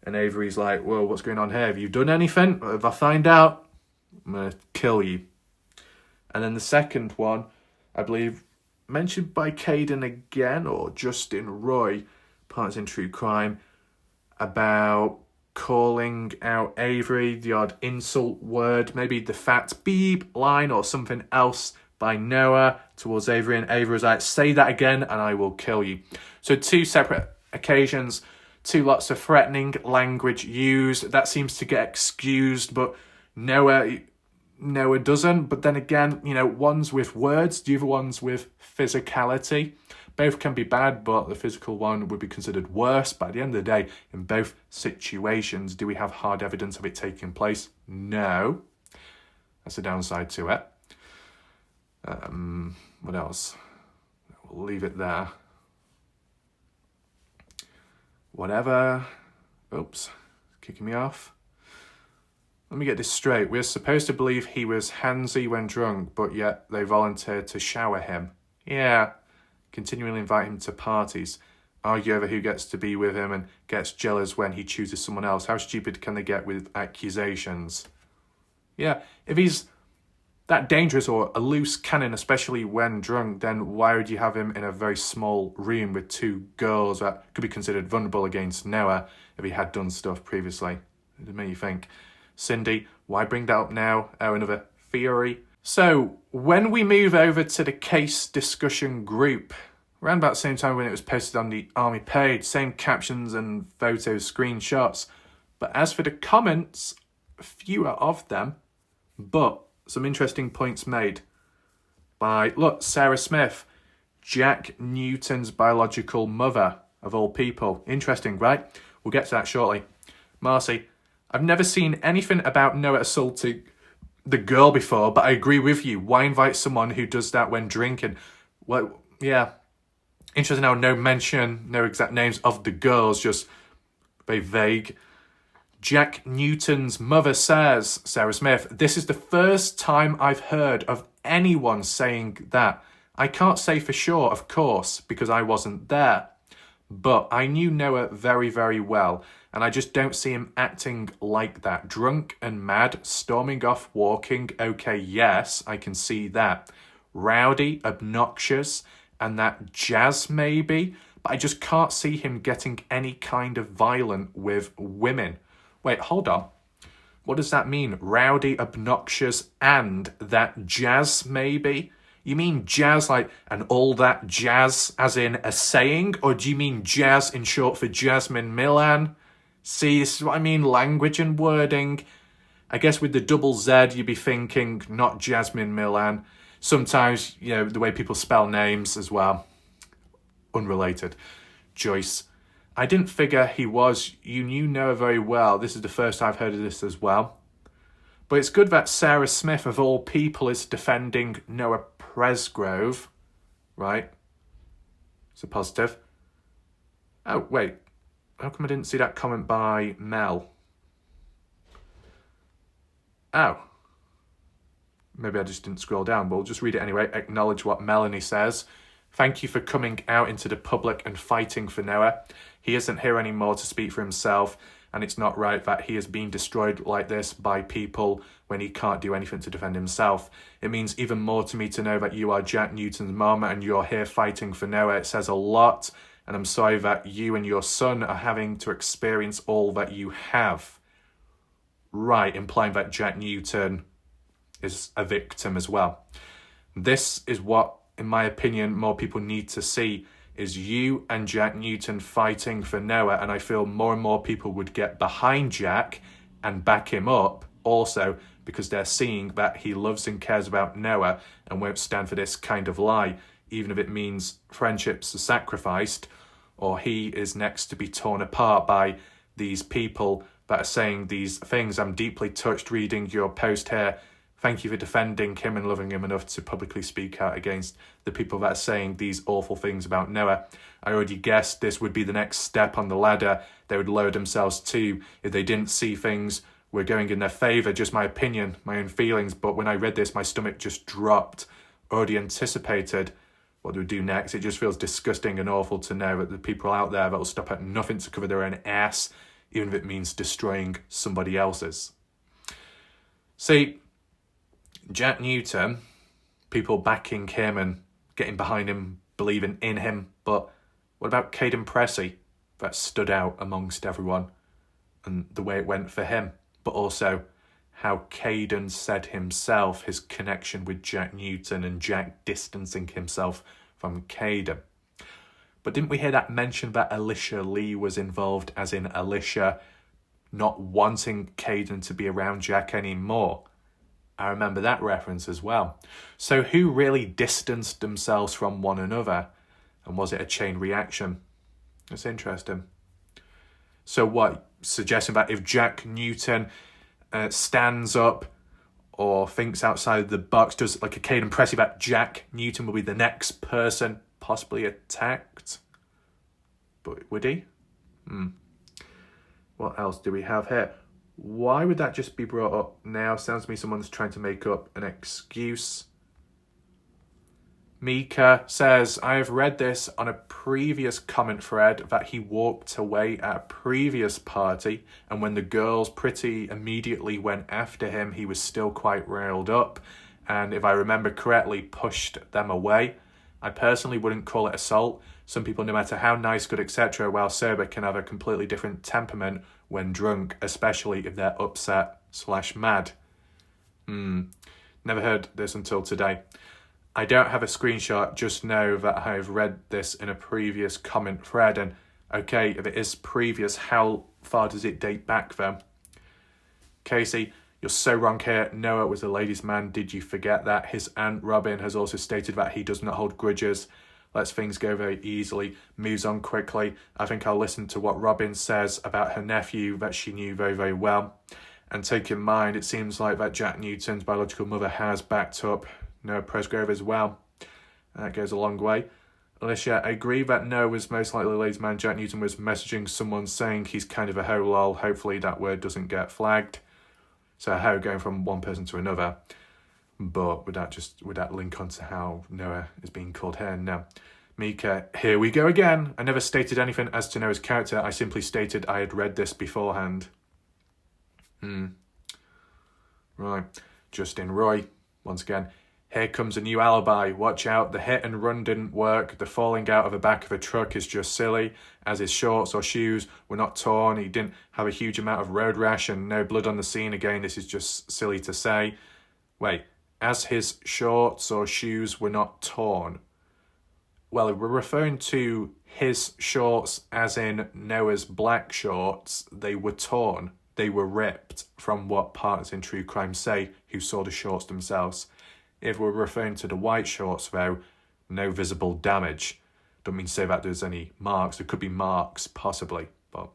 and Avery's like, well, what's going on here? Have you done anything? If I find out, I'm going to kill you. And then the second one, I believe, mentioned by Caden again, or Justin Roy, Parts in True Crime, about calling out Avery, the odd insult word, maybe the fat beep line or something else by Noah towards Avery, and Avery was like, say that again and I will kill you. So two separate occasions, two lots of threatening language used. That seems to get excused, but Noah doesn't. But then again, one's with words, the other one's with physicality. Both can be bad, but the physical one would be considered worse. But at the end of the day, in both situations, do we have hard evidence of it taking place? No. That's the downside to it. What else? We'll leave it there. Whatever. Oops. Kicking me off. Let me get this straight. We're supposed to believe he was handsy when drunk, but yet they volunteered to shower him. Yeah. Continually invite him to parties. Argue over who gets to be with him and gets jealous when he chooses someone else. How stupid can they get with accusations? Yeah, if he's that dangerous or a loose cannon, especially when drunk, then why would you have him in a very small room with two girls that could be considered vulnerable against Noah if he had done stuff previously? It made you think. Cindy, why bring that up now? Oh, another theory. So, when we move over to the case discussion group, around about the same time when it was posted on the Army page, same captions and photos, screenshots. But as for the comments, fewer of them, but some interesting points made by, look, Sarah Smith, Jack Newton's biological mother, of all people. Interesting, right? We'll get to that shortly. Marcy, I've never seen anything about Noah assaulting the girl before, but I agree with you. Why invite someone who does that when drinking? Well, yeah. Interesting how no mention, no exact names of the girls, just very vague. Jack Newton's mother says, Sarah Smith, this is the first time I've heard of anyone saying that. I can't say for sure, of course, because I wasn't there. But I knew Noah very, very well, and I just don't see him acting like that. Drunk and mad, storming off, walking, okay, yes, I can see that. Rowdy, obnoxious, and that jazz maybe, but I just can't see him getting any kind of violent with women. Wait, hold on. What does that mean? Rowdy, obnoxious, and that jazz maybe? You mean jazz like, and all that jazz as in a saying? Or do you mean jazz in short for Jasmine Milan? See, this is what I mean, language and wording. I guess with the double Z, you'd be thinking not Jasmine Milan. Sometimes, you know, the way people spell names as well. Unrelated. Joyce. I didn't figure he was. You knew Noah very well. This is the first I've heard of this as well. But it's good that Sarah Smith, of all people, is defending Noah Presgrove. Right? It's a positive. Oh, wait. How come I didn't see that comment by Mel? Oh. Maybe I just didn't scroll down, but we'll just read it anyway. Acknowledge what Melanie says. Thank you for coming out into the public and fighting for Noah. He isn't here anymore to speak for himself, and it's not right that he is being destroyed like this by people when he can't do anything to defend himself. It means even more to me to know that you are Jack Newton's mom and you're here fighting for Noah. It says a lot, and I'm sorry that you and your son are having to experience all that you have. Right, implying that Jack Newton is a victim as well. This is what, in my opinion, more people need to see, is you and Jack Newton fighting for Noah, and I feel more and more people would get behind Jack and back him up also because they're seeing that he loves and cares about Noah and won't stand for this kind of lie, even if it means friendships are sacrificed or he is next to be torn apart by these people that are saying these things. I'm deeply touched reading your post here. Thank you for defending him and loving him enough to publicly speak out against the people that are saying these awful things about Noah. I already guessed this would be the next step on the ladder they would lower themselves to if they didn't see things were going in their favour. Just my opinion, my own feelings. But when I read this, my stomach just dropped. Already anticipated what they would do next. It just feels disgusting and awful to know that the people out there that will stop at nothing to cover their own ass, even if it means destroying somebody else's. See, Jack Newton, people backing him and getting behind him, believing in him, but what about Caden Pressey that stood out amongst everyone and the way it went for him, but also how Caden said himself his connection with Jack Newton and Jack distancing himself from Caden. But didn't we hear that mention that Alicia Lee was involved, as in Alicia not wanting Caden to be around Jack anymore? I remember that reference as well. So who really distanced themselves from one another? And was it a chain reaction? That's interesting. So what, suggesting that if Jack Newton stands up or thinks outside the box, does like a Caden Pressey, that Jack Newton will be the next person possibly attacked? But would he? Well, What else do we have here? Why would that just be brought up now? Sounds to me someone's trying to make up an excuse. Mika says, I have read this on a previous comment thread that he walked away at a previous party, and when the girls pretty immediately went after him, he was still quite riled up, and if I remember correctly, pushed them away. I personally wouldn't call it assault. Some people, no matter how nice, good, etc., while sober, can have a completely different temperament when drunk, especially if they're upset/mad. Never heard this until today. I don't have a screenshot, just know that I've read this in a previous comment thread, and okay, if it is previous, how far does it date back though? Casey, you're so wrong here. Noah was a ladies' man. Did you forget that? His aunt Robin has also stated that he does not hold grudges, lets things go very easily, moves on quickly. I think I'll listen to what Robin says about her nephew that she knew very, very well. And take in mind, it seems like that Jack Newton's biological mother has backed up Noah Presgrove as well. That goes a long way. Alicia, I agree that Noah was most likely a ladies' man. Jack Newton was messaging someone saying he's kind of a hoe lol. Hopefully that word doesn't get flagged. So a hoe going from one person to another. But would that link onto how Noah is being called here? No. Mika, here we go again. I never stated anything as to Noah's character. I simply stated I had read this beforehand. Right. Justin Roy, once again. Here comes a new alibi. Watch out, the hit and run didn't work. The falling out of the back of a truck is just silly. As his shorts or shoes were not torn, he didn't have a huge amount of road rash and no blood on the scene. Again, this is just silly to say. Wait, as his shorts or shoes were not torn. Well, we're referring to his shorts as in Noah's black shorts. They were torn. They were ripped, from what partners in true crime say who saw the shorts themselves. If we're referring to the white shorts, though, no visible damage. Don't mean to say that there's any marks. There could be marks, possibly, but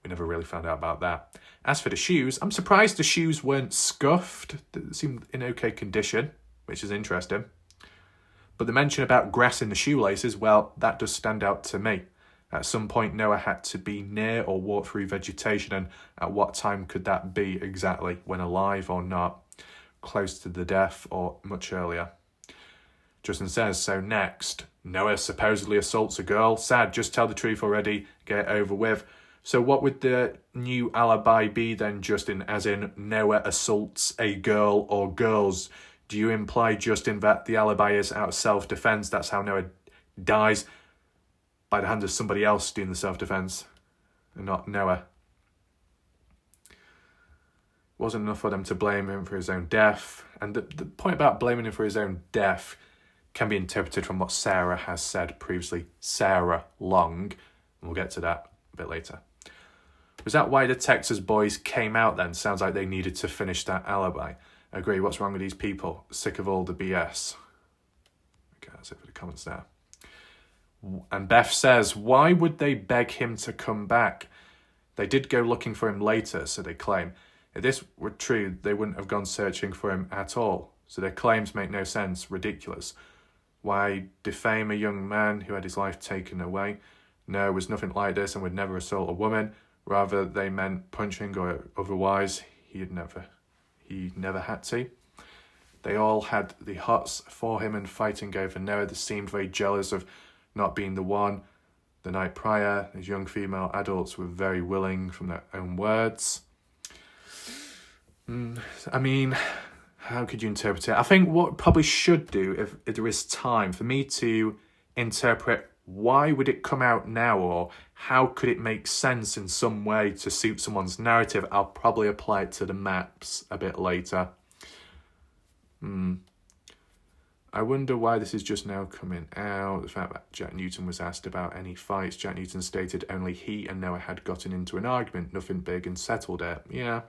we never really found out about that. As for the shoes, I'm surprised the shoes weren't scuffed. They seemed in okay condition, which is interesting. But the mention about grass in the shoelaces, well, that does stand out to me. At some point, Noah had to be near or walk through vegetation, and at what time could that be exactly? When alive or not? Close to the death or much earlier? Justin says, so next, Noah supposedly assaults a girl. Sad, just tell the truth already, get it over with. So what would the new alibi be then, Justin, as in Noah assaults a girl or girls? Do you imply, Justin, that the alibi is out of self-defense? That's how Noah dies, by the hands of somebody else doing the self-defense, and not Noah? Wasn't enough for them to blame him for his own death. And the point about blaming him for his own death can be interpreted from what Sarah has said previously. Sarah Long. And we'll get to that a bit later. Was that why the Texas boys came out then? Sounds like they needed to finish that alibi. I agree. What's wrong with these people? Sick of all the BS. Okay, that's it for the comments there. And Beth says, why would they beg him to come back? They did go looking for him later, so they claim. If this were true, they wouldn't have gone searching for him at all. So their claims make no sense, ridiculous. Why defame a young man who had his life taken away? No, it was nothing like this and would never assault a woman. Rather, they meant punching or otherwise. He never had to. They all had the hots for him and fighting over Noah. They seemed very jealous of not being the one. The night prior, these young female adults were very willing from their own words. I mean, how could you interpret it? I think what probably should do, if there is time, for me to interpret why would it come out now, or how could it make sense in some way to suit someone's narrative, I'll probably apply it to the maps a bit later. I wonder why this is just now coming out. The fact that Jack Newton was asked about any fights. Jack Newton stated only he and Noah had gotten into an argument, nothing big, and settled it. Yeah.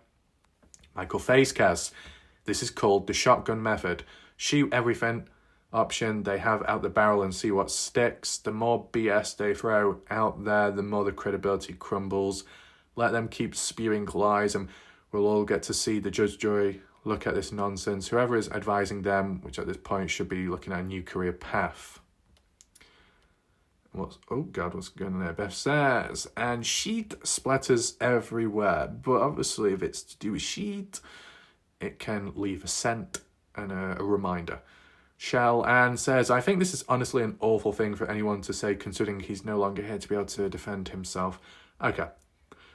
Michael Facecast. This is called the shotgun method. Shoot everything option they have out the barrel and see what sticks. The more BS they throw out there, the more the credibility crumbles. Let them keep spewing lies and we'll all get to see the judge, jury look at this nonsense. Whoever is advising them, which at this point should be looking at a new career path. Oh God, what's going on there? Beth says, and sheet splatters everywhere. But obviously, if it's to do with sheet, it can leave a scent and a reminder. Shell Ann says, I think this is honestly an awful thing for anyone to say, considering he's no longer here to be able to defend himself. Okay.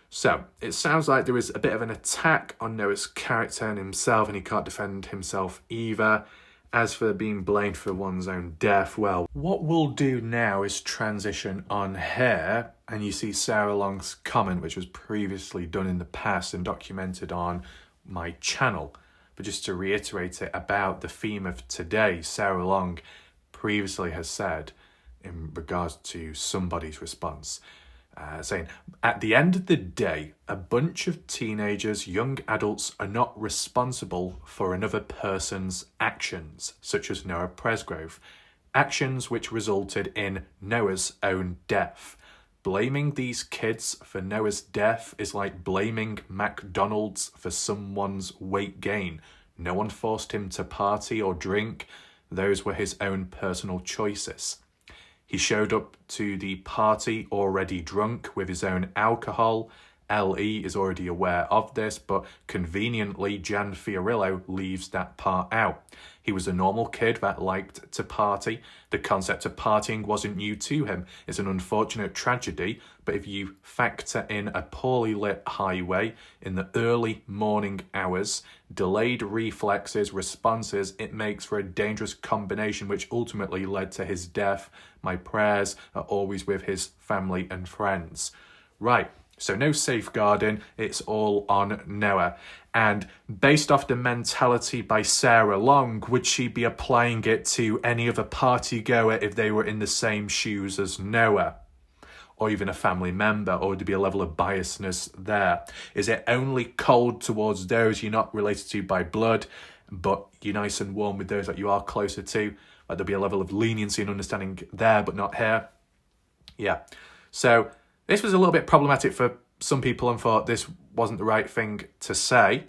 So, it sounds like there is a bit of an attack on Noah's character and himself, and he can't defend himself either. As for being blamed for one's own death, well, what we'll do now is transition on here, and you see Sarah Long's comment, which was previously done in the past and documented on my channel. But just to reiterate it about the theme of today, Sarah Long previously has said, in regards to somebody's response, saying, at the end of the day, a bunch of teenagers, young adults, are not responsible for another person's actions, such as Noah Presgrove, actions which resulted in Noah's own death. Blaming these kids for Noah's death is like blaming McDonald's for someone's weight gain. No one forced him to party or drink. Those were his own personal choices. He showed up to the party already drunk with his own alcohol. LE is already aware of this, but conveniently Jan Fiorillo leaves that part out. He was a normal kid that liked to party. The concept of partying wasn't new to him. It's an unfortunate tragedy, but if you factor in a poorly lit highway in the early morning hours, delayed reflexes, responses, it makes for a dangerous combination which ultimately led to his death. My prayers are always with his family and friends. Right. So no safeguarding, it's all on Noah. And based off the mentality by Sarah Long, would she be applying it to any other party goer if they were in the same shoes as Noah? Or even a family member, or would there be a level of biasness there? Is it only cold towards those you're not related to by blood, but you're nice and warm with those that you are closer to? Like there'll be a level of leniency and understanding there, but not here? Yeah. So this was a little bit problematic for some people and thought this wasn't the right thing to say.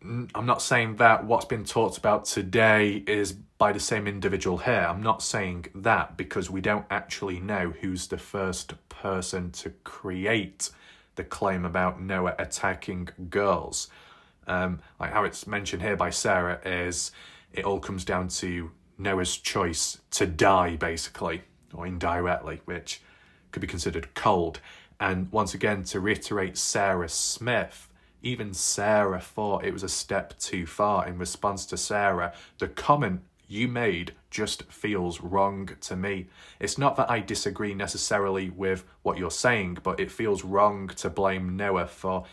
I'm not saying that what's been talked about today is by the same individual here. I'm not saying that because we don't actually know who's the first person to create the claim about Noah attacking girls. Like how it's mentioned here by Sarah is it all comes down to Noah's choice to die, basically, or indirectly, which could be considered cold. And once again, to reiterate Sarah Smith, even Sarah thought it was a step too far. In response to Sarah, the comment you made just feels wrong to me. It's not that I disagree necessarily with what you're saying, but it feels wrong to blame Noah for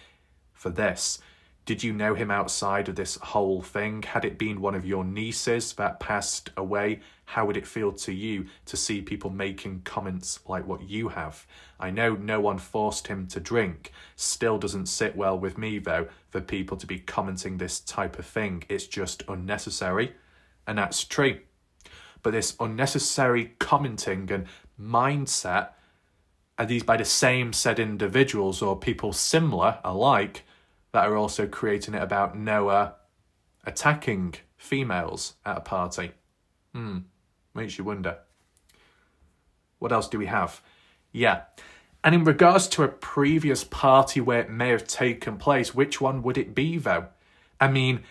this. Did you know him outside of this whole thing? Had it been one of your nieces that passed away, how would it feel to you to see people making comments like what you have? I know no one forced him to drink. Still doesn't sit well with me, though, for people to be commenting this type of thing. It's just unnecessary, and that's true. But this unnecessary commenting and mindset, are these by the same said individuals or people similar alike that are also creating it about Noah attacking females at a party? Makes you wonder. What else do we have? Yeah. And in regards to a previous party where it may have taken place, which one would it be, though? I mean,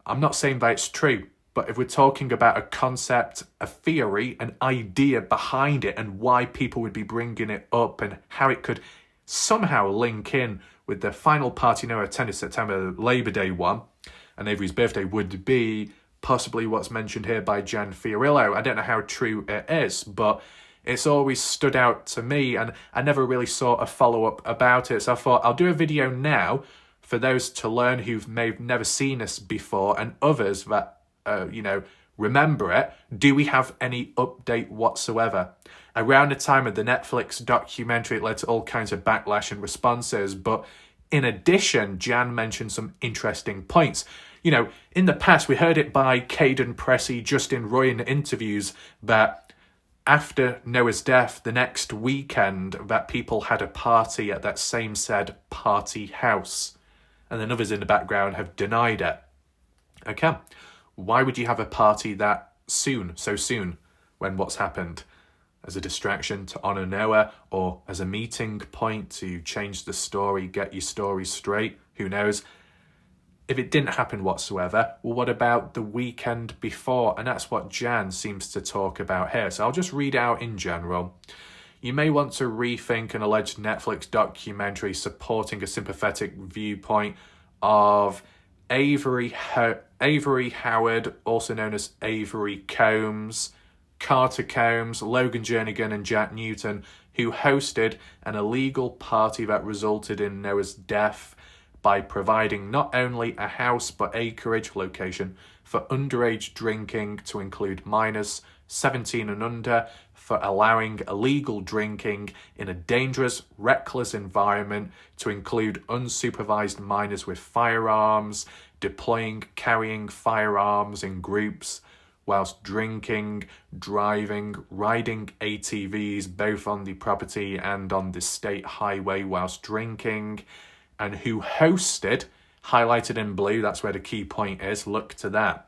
I'm not saying that it's true, but if we're talking about a concept, a theory, an idea behind it and why people would be bringing it up and how it could somehow link in with the final party Noah attended September Labor Day one, and Avery's birthday would be possibly what's mentioned here by Jan Fiorillo. I don't know how true it is, but it's always stood out to me, and I never really saw a follow-up about it. So I thought I'll do a video now for those to learn who may have never seen this before, and others that, remember it. Do we have any update whatsoever? Around the time of the Netflix documentary, it led to all kinds of backlash and responses. But in addition, Jan mentioned some interesting points. In the past, we heard it by Caden Pressey, Justin Roy in interviews that after Noah's death, the next weekend, that people had a party at that same said party house. And then others in the background have denied it. Okay. Why would you have a party that soon, so soon, when what's happened? as a distraction to honour Noah, or as a meeting point to change the story, get your story straight, who knows. If it didn't happen whatsoever, well, what about the weekend before? And that's what Jan seems to talk about here. So I'll just read out in general. You may want to rethink an alleged Netflix documentary supporting a sympathetic viewpoint of Avery Howard, also known as Avery Combs, Carter Combs, Logan Jernigan and Jack Newton, who hosted an illegal party that resulted in Noah's death by providing not only a house but acreage location for underage drinking to include minors 17 and under, for allowing illegal drinking in a dangerous, reckless environment to include unsupervised minors with firearms, deploying, carrying firearms in groups, whilst drinking, driving, riding ATVs both on the property and on the state highway whilst drinking, and who hosted, highlighted in blue, that's where the key point is, look to that.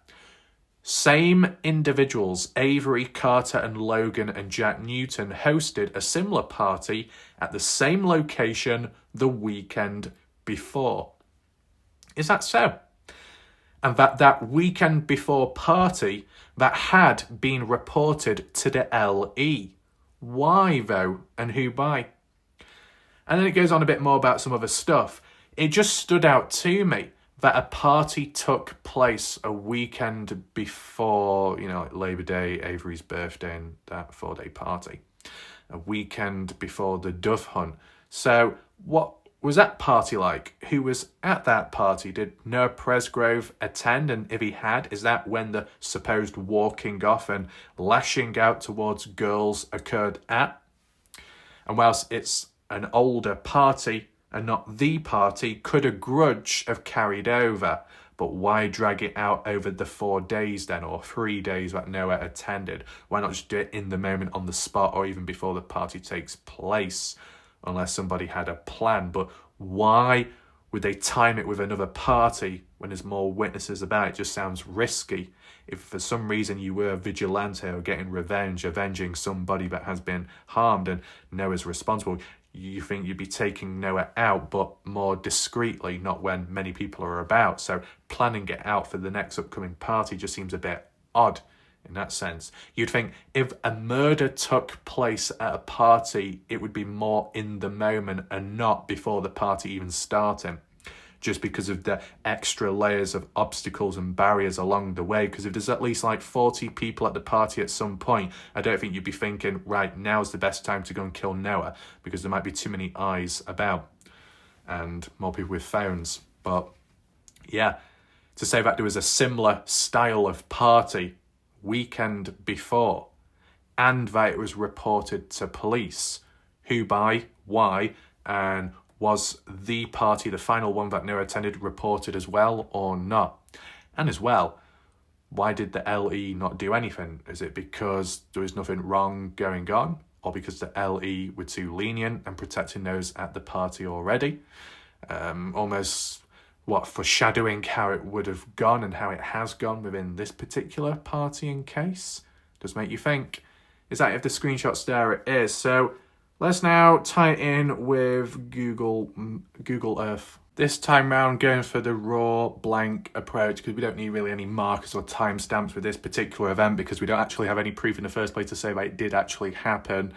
Same individuals, Avery, Carter and Logan and Jack Newton, hosted a similar party at the same location the weekend before. Is that so? And that weekend before party that had been reported to the LE. Why though, and who by? And then it goes on a bit more about some other stuff. It just stood out to me that a party took place a weekend before, like Labor Day, Avery's birthday, and that 4-day party. A weekend before the dove hunt. So what was that party like? Who was at that party? Did Noah Presgrove attend? And if he had, is that when the supposed walking off and lashing out towards girls occurred at? And whilst it's an older party and not the party, could a grudge have carried over? But why drag it out over the 4 days then, or 3 days that Noah attended? Why not just do it in the moment, on the spot, or even before the party takes place? Unless somebody had a plan. But why would they time it with another party when there's more witnesses about? It just sounds risky. If for some reason you were a vigilante or getting revenge, avenging somebody that has been harmed and Noah's responsible, you think you'd be taking Noah out, but more discreetly, not when many people are about. So planning it out for the next upcoming party just seems a bit odd in that sense. You'd think if a murder took place at a party, it would be more in the moment and not before the party even starting, just because of the extra layers of obstacles and barriers along the way. Because if there's at least like 40 people at the party at some point, I don't think you'd be thinking, right, now's the best time to go and kill Noah, because there might be too many eyes about and more people with phones. But yeah, to say that there was a similar style of party weekend before and that it was reported to police, who by, why, and was the party, the final one that Noah attended, reported as well or not? And as well, why did the LE not do anything? Is it because there was nothing wrong going on? Or because the LE were too lenient and protecting those at the party already? Almost, foreshadowing how it would have gone and how it has gone within this particular party and case? Does make you think. Is that if the screenshot's there? It is. So let's now tie it in with Google Earth. This time round, going for the raw, blank approach, because we don't need really any markers or timestamps with this particular event, because we don't actually have any proof in the first place to say that it did actually happen.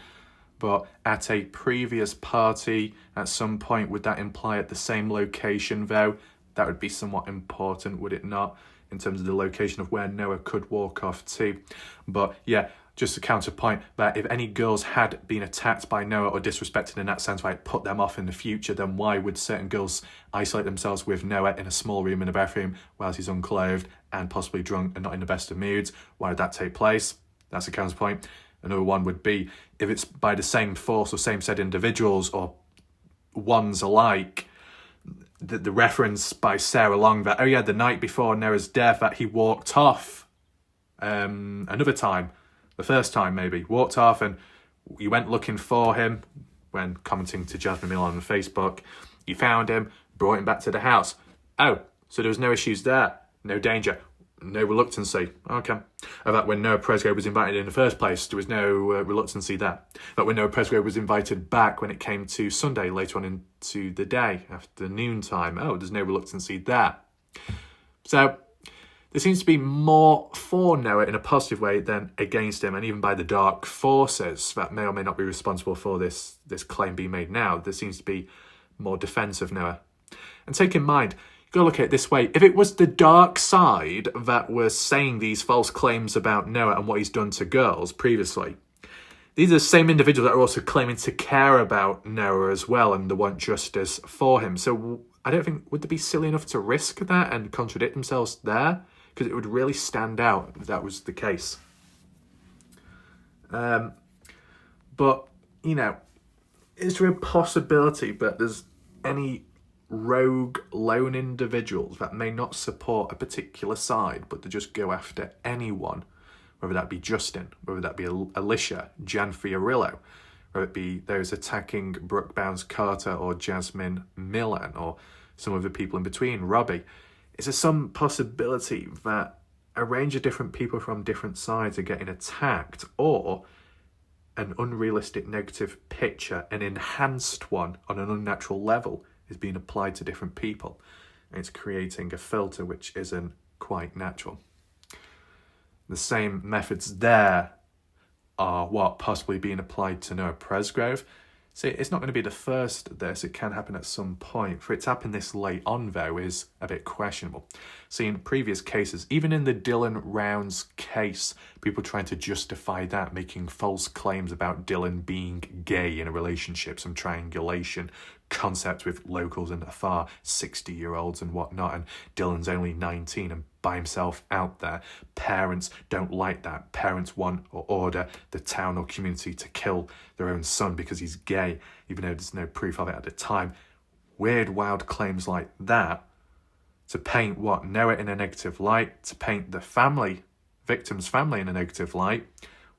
But at a previous party, at some point, would that imply at the same location, though? That would be somewhat important, would it not? In terms of the location of where Noah could walk off to. But yeah, just a counterpoint that if any girls had been attacked by Noah or disrespected in that sense, like put them off in the future, then why would certain girls isolate themselves with Noah in a small room in a bathroom whilst he's unclothed and possibly drunk and not in the best of moods? Why did that take place? That's a counterpoint. Another one would be if it's by the same force or same said individuals or ones alike, the reference by Sarah Long that, the night before Noah's death that he walked off another time, the first time maybe, walked off and you went looking for him when commenting to Jasmine Mill on Facebook. You found him, brought him back to the house. Oh, so there was no issues there, no danger. no reluctancy. Okay. That when Noah Presgrove was invited in the first place, there was no reluctancy there. But when Noah Presgrove was invited back when it came to Sunday, later on into the day, after noontime, there's no reluctancy there. So there seems to be more for Noah in a positive way than against him, and even by the dark forces that may or may not be responsible for this claim being made now. There seems to be more defence of Noah. And take in mind, you've got to look at it this way. If it was the dark side that was saying these false claims about Noah and what he's done to girls previously, these are the same individuals that are also claiming to care about Noah as well and they want justice for him. So I don't think, would they be silly enough to risk that and contradict themselves there? Because it would really stand out if that was the case. But, is there a possibility that there's any rogue lone individuals that may not support a particular side, but they just go after anyone, whether that be Justin, whether that be Alicia, Jan Fiorillo, whether it be those attacking Brooke Bounds-Carter or Jasmine Millan, or some of the people in between, Robbie? Is there some possibility that a range of different people from different sides are getting attacked, or an unrealistic negative picture, an enhanced one on an unnatural level, is being applied to different people, and it's creating a filter which isn't quite natural? The same methods there are what possibly being applied to Noah Presgrove. See, it's not going to be the first of this. It can happen at some point. For it to happen this late on, though, is a bit questionable. See, in previous cases, even in the Dylan Rounds case, people trying to justify that, making false claims about Dylan being gay in a relationship, some triangulation concept with locals and far 60-year-olds and whatnot, and Dylan's only 19 and by himself out there. Parents don't like that. Parents want or order the town or community to kill their own son because he's gay, even though there's no proof of it at the time. Weird, wild claims like that to paint Noah in a negative light, to paint the victim's family in a negative light.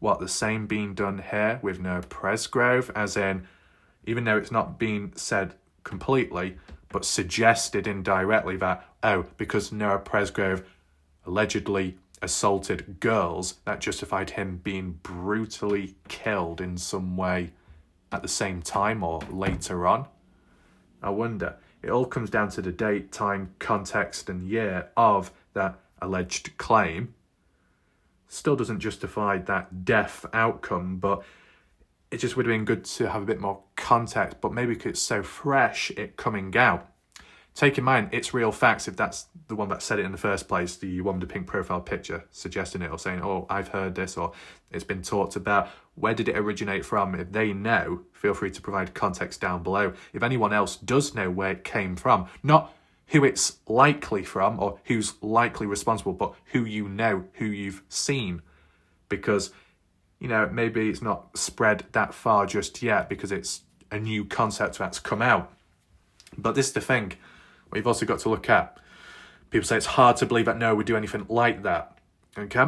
The same being done here with Noah Presgrove, as in, even though it's not being said completely, but suggested indirectly that, because Noah Presgrove allegedly assaulted girls, that justified him being brutally killed in some way at the same time or later on. I wonder. It all comes down to the date, time, context, and year of that alleged claim. Still doesn't justify that death outcome, but it just would have been good to have a bit more context, but maybe because it's so fresh, it coming out. Take in mind, it's real facts if that's the one that said it in the first place, the one with the pink profile picture suggesting it or saying, I've heard this, or it's been talked about. Where did it originate from? If they know, feel free to provide context down below. If anyone else does know where it came from, not who it's likely from or who's likely responsible, but who you know, who you've seen. Because, maybe it's not spread that far just yet because it's a new concept that's come out. But this is the thing. What you've also got to look at. People say it's hard to believe that Noah would do anything like that. Okay?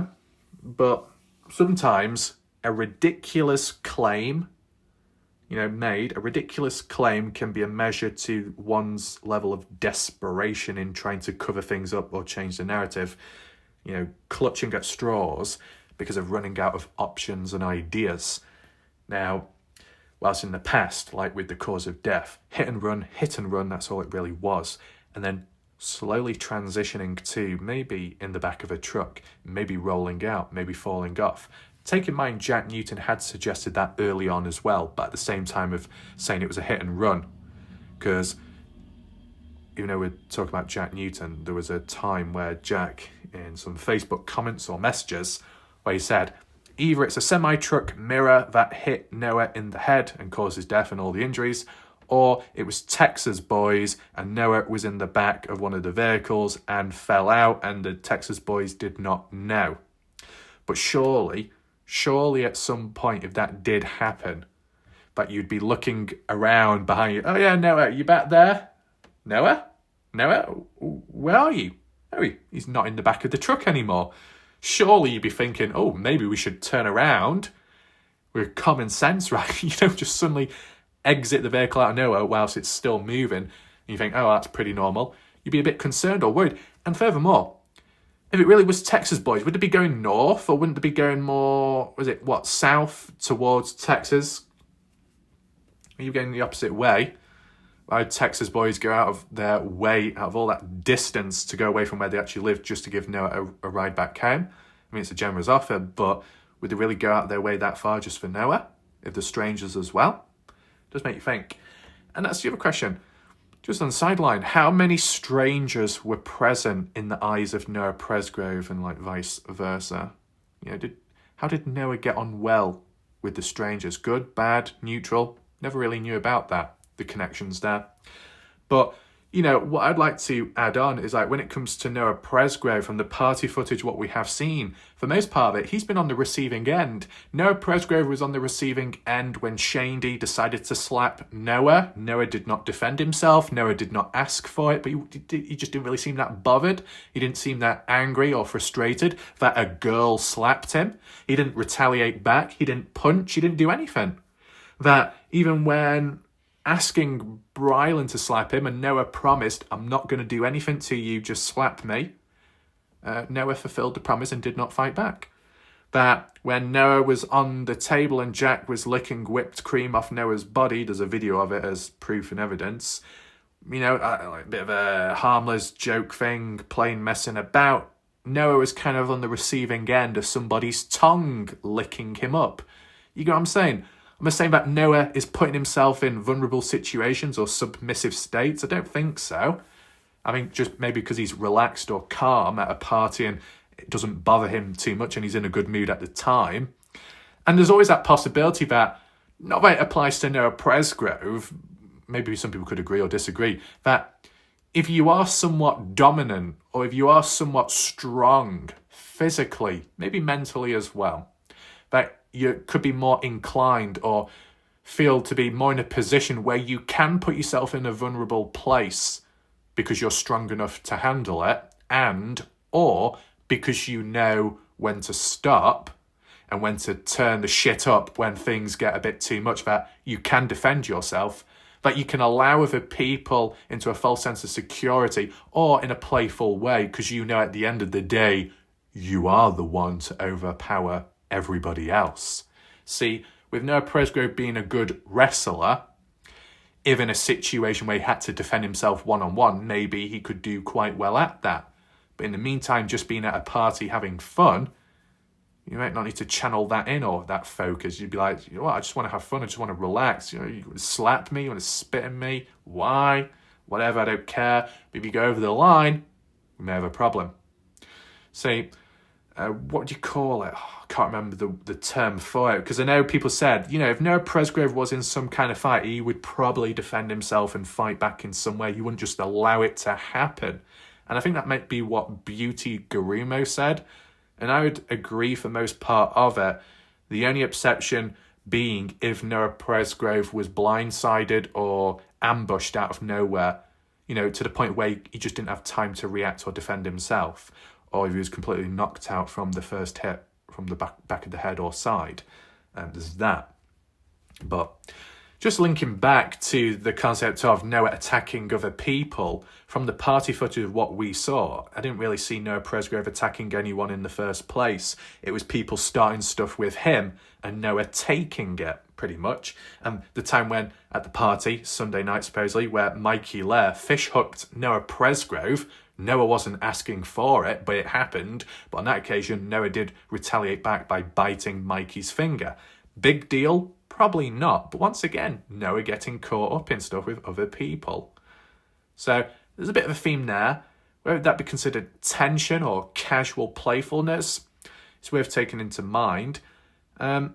But sometimes a ridiculous claim, a ridiculous claim can be a measure to one's level of desperation in trying to cover things up or change the narrative. Clutching at straws because of running out of options and ideas. Now, whilst in the past, like with the cause of death, hit and run, that's all it really was. And then slowly transitioning to maybe in the back of a truck, maybe rolling out, maybe falling off. Take in mind, Jack Newton had suggested that early on as well, but at the same time of saying it was a hit and run. Because, even though we're talking about Jack Newton, there was a time where Jack, in some Facebook comments or messages, where he said, either it's a semi-truck mirror that hit Noah in the head and caused his death and all the injuries, or it was Texas boys and Noah was in the back of one of the vehicles and fell out and the Texas boys did not know. But surely at some point, if that did happen, that you'd be looking around behind you. Oh yeah, Noah, you back there? Noah, where are you? Oh, he's not in the back of the truck anymore. Surely you'd be thinking, maybe we should turn around with common sense, right? You don't just suddenly exit the vehicle out of nowhere whilst it's still moving. And you think, that's pretty normal. You'd be a bit concerned or worried. And furthermore, if it really was Texas boys, would it be going north or wouldn't it be going more, south towards Texas? Are you going the opposite way? Why would Texas boys go out of their way, out of all that distance to go away from where they actually live just to give Noah a ride back home? I mean, it's a generous offer, but would they really go out of their way that far just for Noah? If they're strangers as well? It does make you think. And that's the other question. Just on the sideline, how many strangers were present in the eyes of Noah Presgrove and vice versa? How did Noah get on well with the strangers? Good, bad, neutral? Never really knew about that, the connections there. But, what I'd like to add on is when it comes to Noah Presgrove, from the party footage, what we have seen, for the most part of it, he's been on the receiving end. Noah Presgrove was on the receiving end when Shandy decided to slap Noah. Noah did not defend himself. Noah did not ask for it, but he just didn't really seem that bothered. He didn't seem that angry or frustrated that a girl slapped him. He didn't retaliate back. He didn't punch. He didn't do anything. That even when asking Brylan to slap him, and Noah promised, I'm not going to do anything to you, just slap me, Noah fulfilled the promise and did not fight back. That when Noah was on the table and Jack was licking whipped cream off Noah's body, there's a video of it as proof and evidence, a bit of a harmless joke thing, plain messing about, Noah was kind of on the receiving end of somebody's tongue licking him up. You get what I'm saying? Am I saying that Noah is putting himself in vulnerable situations or submissive states? I don't think so. I think just maybe because he's relaxed or calm at a party and it doesn't bother him too much and he's in a good mood at the time. And there's always that possibility that, not that it applies to Noah Presgrove, maybe some people could agree or disagree, that if you are somewhat dominant or if you are somewhat strong physically, maybe mentally as well, that you could be more inclined or feel to be more in a position where you can put yourself in a vulnerable place because you're strong enough to handle it, and or because you know when to stop and when to turn the shit up when things get a bit too much, that you can defend yourself, that you can allow other people into a false sense of security or in a playful way because at the end of the day, you are the one to overpower everybody else. See, with Noah Presgrove being a good wrestler, if in a situation where he had to defend himself one-on-one, maybe he could do quite well at that. But in the meantime, just being at a party having fun, you might not need to channel that in or that focus. You'd be like, I just want to have fun. I just want to relax. You want to slap me, you want to spit in me. Why? Whatever, I don't care. But if you go over the line, we may have a problem. See, what do you call it? I can't remember the term for it, because I know people said, if Noah Presgrove was in some kind of fight, he would probably defend himself and fight back in some way. He wouldn't just allow it to happen. And I think that might be what Beauty Garumo said. And I would agree for most part of it. The only exception being if Noah Presgrove was blindsided or ambushed out of nowhere, to the point where he just didn't have time to react or defend himself. Or if he was completely knocked out from the first hit from the back of the head or side. There's that. But just linking back to the concept of Noah attacking other people, from the party footage of what we saw, I didn't really see Noah Presgrove attacking anyone in the first place. It was people starting stuff with him and Noah taking it, pretty much. And the time when, at the party, Sunday night supposedly, where Mikey Lair fish hooked Noah Presgrove, Noah wasn't asking for it, but it happened. But on that occasion, Noah did retaliate back by biting Mikey's finger. Big deal? Probably not. But once again, Noah getting caught up in stuff with other people. So there's a bit of a theme there. Whether that be considered tension or casual playfulness, it's worth taking into mind. But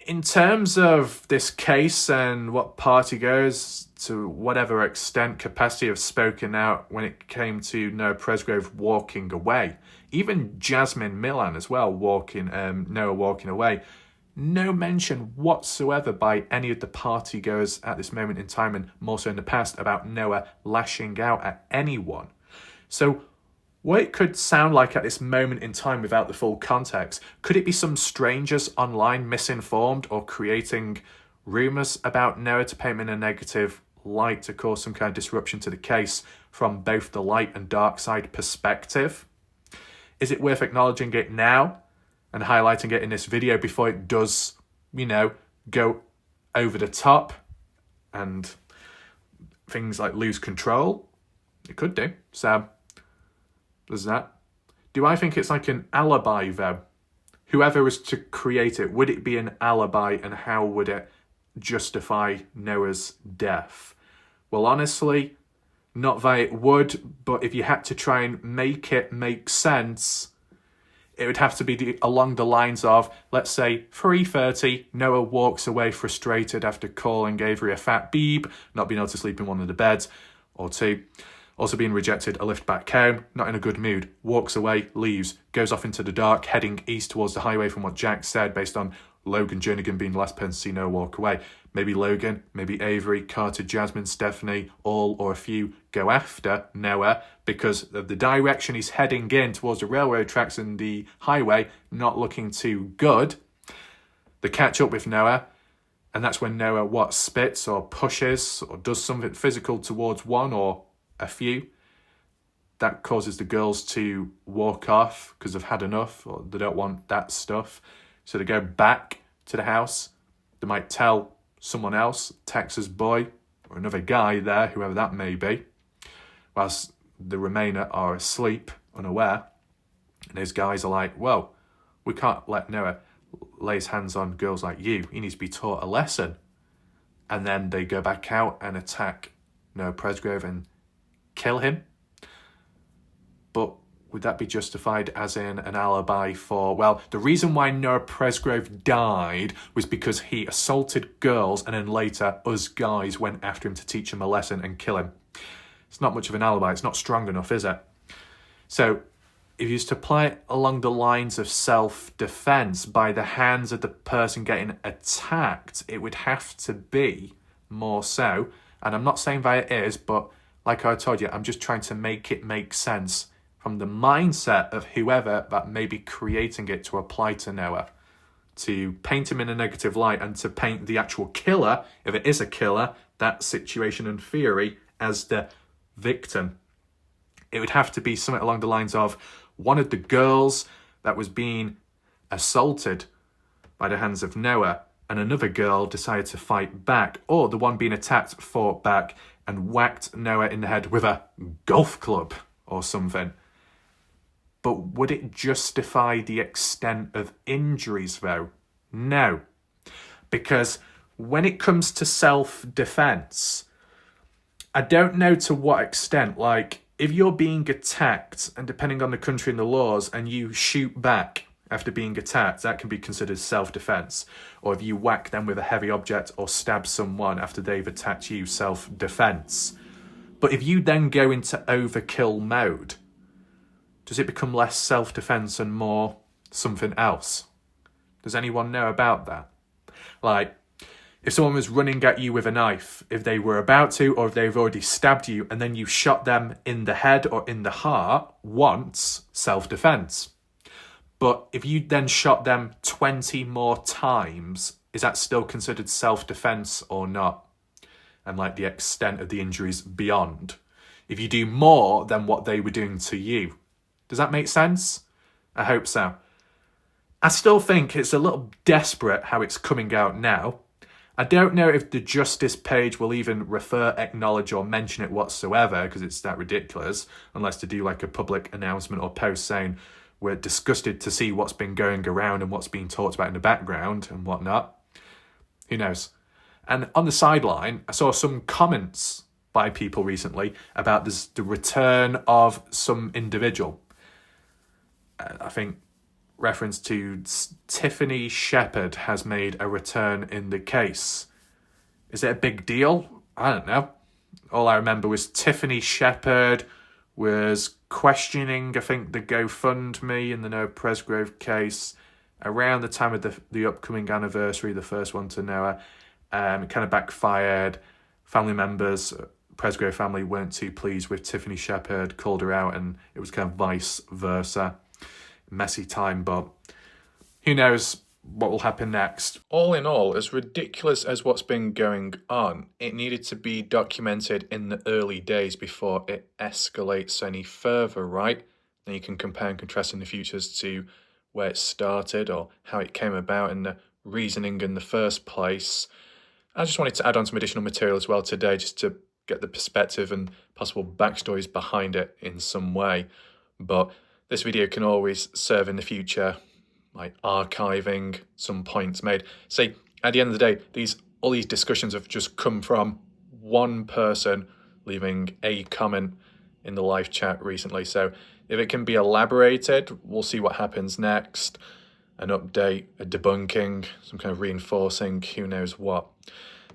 in terms of this case and what party goes, to whatever extent capacity have spoken out when it came to Noah Presgrove walking away. Even Jasmine Milan as well, Noah walking away. No mention whatsoever by any of the party goers at this moment in time, and more so in the past, about Noah lashing out at anyone. So what it could sound like at this moment in time without the full context, could it be some strangers online misinformed or creating rumours about Noah to paint him in a negative light to cause some kind of disruption to the case from both the light and dark side perspective? Is it worth acknowledging it now and highlighting it in this video before it does, go over the top and things like lose control? It could do. So there's that. Do I think it's like an alibi though? Whoever was to create it, would it be an alibi, and how would it justify Noah's death? Well, honestly, not that it would, but if you had to try and make it make sense, it would have to be along the lines of, let's say, 3:30, Noah walks away frustrated after calling Avery a fat beeb, not being able to sleep in one of the beds, or 2, also being rejected a lift back home, not in a good mood, walks away, leaves, goes off into the dark, heading east towards the highway from what Jack said, based on Logan Jernigan being the last person to see Noah walk away. Maybe Logan, maybe Avery, Carter, Jasmine, Stephanie, all or a few go after Noah because of the direction he's heading in towards the railroad tracks and the highway, not looking too good. They catch up with Noah, and that's when Noah, spits or pushes or does something physical towards one or a few. That causes the girls to walk off because they've had enough or they don't want that stuff. So they go back to the house. They might tell someone else, Texas boy or another guy there, whoever that may be, whilst the remainder are asleep, unaware. And those guys are like, whoa, we can't let Noah lay his hands on girls like you. He needs to be taught a lesson. And then they go back out and attack Noah Presgrove and kill him. But would that be justified as in an alibi for, well, the reason why Noah Presgrove died was because he assaulted girls and then later us guys went after him to teach him a lesson and kill him. It's not much of an alibi. It's not strong enough, is it? So if you used to play it along the lines of self-defense by the hands of the person getting attacked, it would have to be more so. And I'm not saying that it is, but like I told you, I'm just trying to make it make sense from the mindset of whoever that may be creating it to apply to Noah, to paint him in a negative light and to paint the actual killer, if it is a killer, that situation and theory, as the victim. It would have to be something along the lines of one of the girls that was being assaulted by the hands of Noah and another girl decided to fight back, or the one being attacked fought back and whacked Noah in the head with a golf club or something. But would it justify the extent of injuries though? No. Because when it comes to self-defense, I don't know to what extent, like if you're being attacked and depending on the country and the laws and you shoot back after being attacked, that can be considered self-defense. Or if you whack them with a heavy object or stab someone after they've attacked you, self-defense. But if you then go into overkill mode, does it become less self-defense and more something else? Does anyone know about that? Like, if someone was running at you with a knife, if they were about to, or if they've already stabbed you, and then you shot them in the head or in the heart once, self-defense. But if you then shot them 20 more times, is that still considered self-defense or not? And like the extent of the injuries beyond. If you do more than what they were doing to you. Does that make sense? I hope so. I still think it's a little desperate how it's coming out now. I don't know if the Justice page will even refer, acknowledge or mention it whatsoever because it's that ridiculous, unless to do like a public announcement or post saying we're disgusted to see what's been going around and what's being talked about in the background and whatnot. Who knows? And on the sideline, I saw some comments by people recently about the return of some individual. I think reference to Tiffany Shepherd has made a return in the case. Is it a big deal? I don't know. All I remember was Tiffany Shepherd was questioning, I think, the GoFundMe in the Noah Presgrove case around the time of the upcoming anniversary, the first one to Noah. It kind of backfired. Family members, Presgrove family, weren't too pleased with Tiffany Shepherd, called her out, and it was kind of vice versa. Messy time, but who knows what will happen next. All in all, as ridiculous as what's been going on, it needed to be documented in the early days before it escalates any further, right? Then you can compare and contrast in the future as to where it started or how it came about and the reasoning in the first place. I just wanted to add on some additional material as well today, just to get the perspective and possible backstories behind it in some way. But this video can always serve in the future, like archiving some points made. See, at the end of the day, all these discussions have just come from one person leaving a comment in the live chat recently. So if it can be elaborated, we'll see what happens next. An update, a debunking, some kind of reinforcing, who knows what.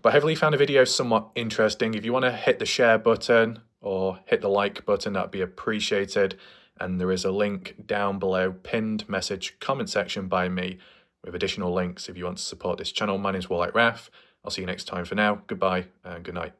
But hopefully you found the video somewhat interesting. If you want to hit the share button or hit the like button, that'd be appreciated. And there is a link down below, pinned message comment section by me, with additional links if you want to support this channel. My name's Warlike Raf. I'll see you next time. For now, goodbye and good night.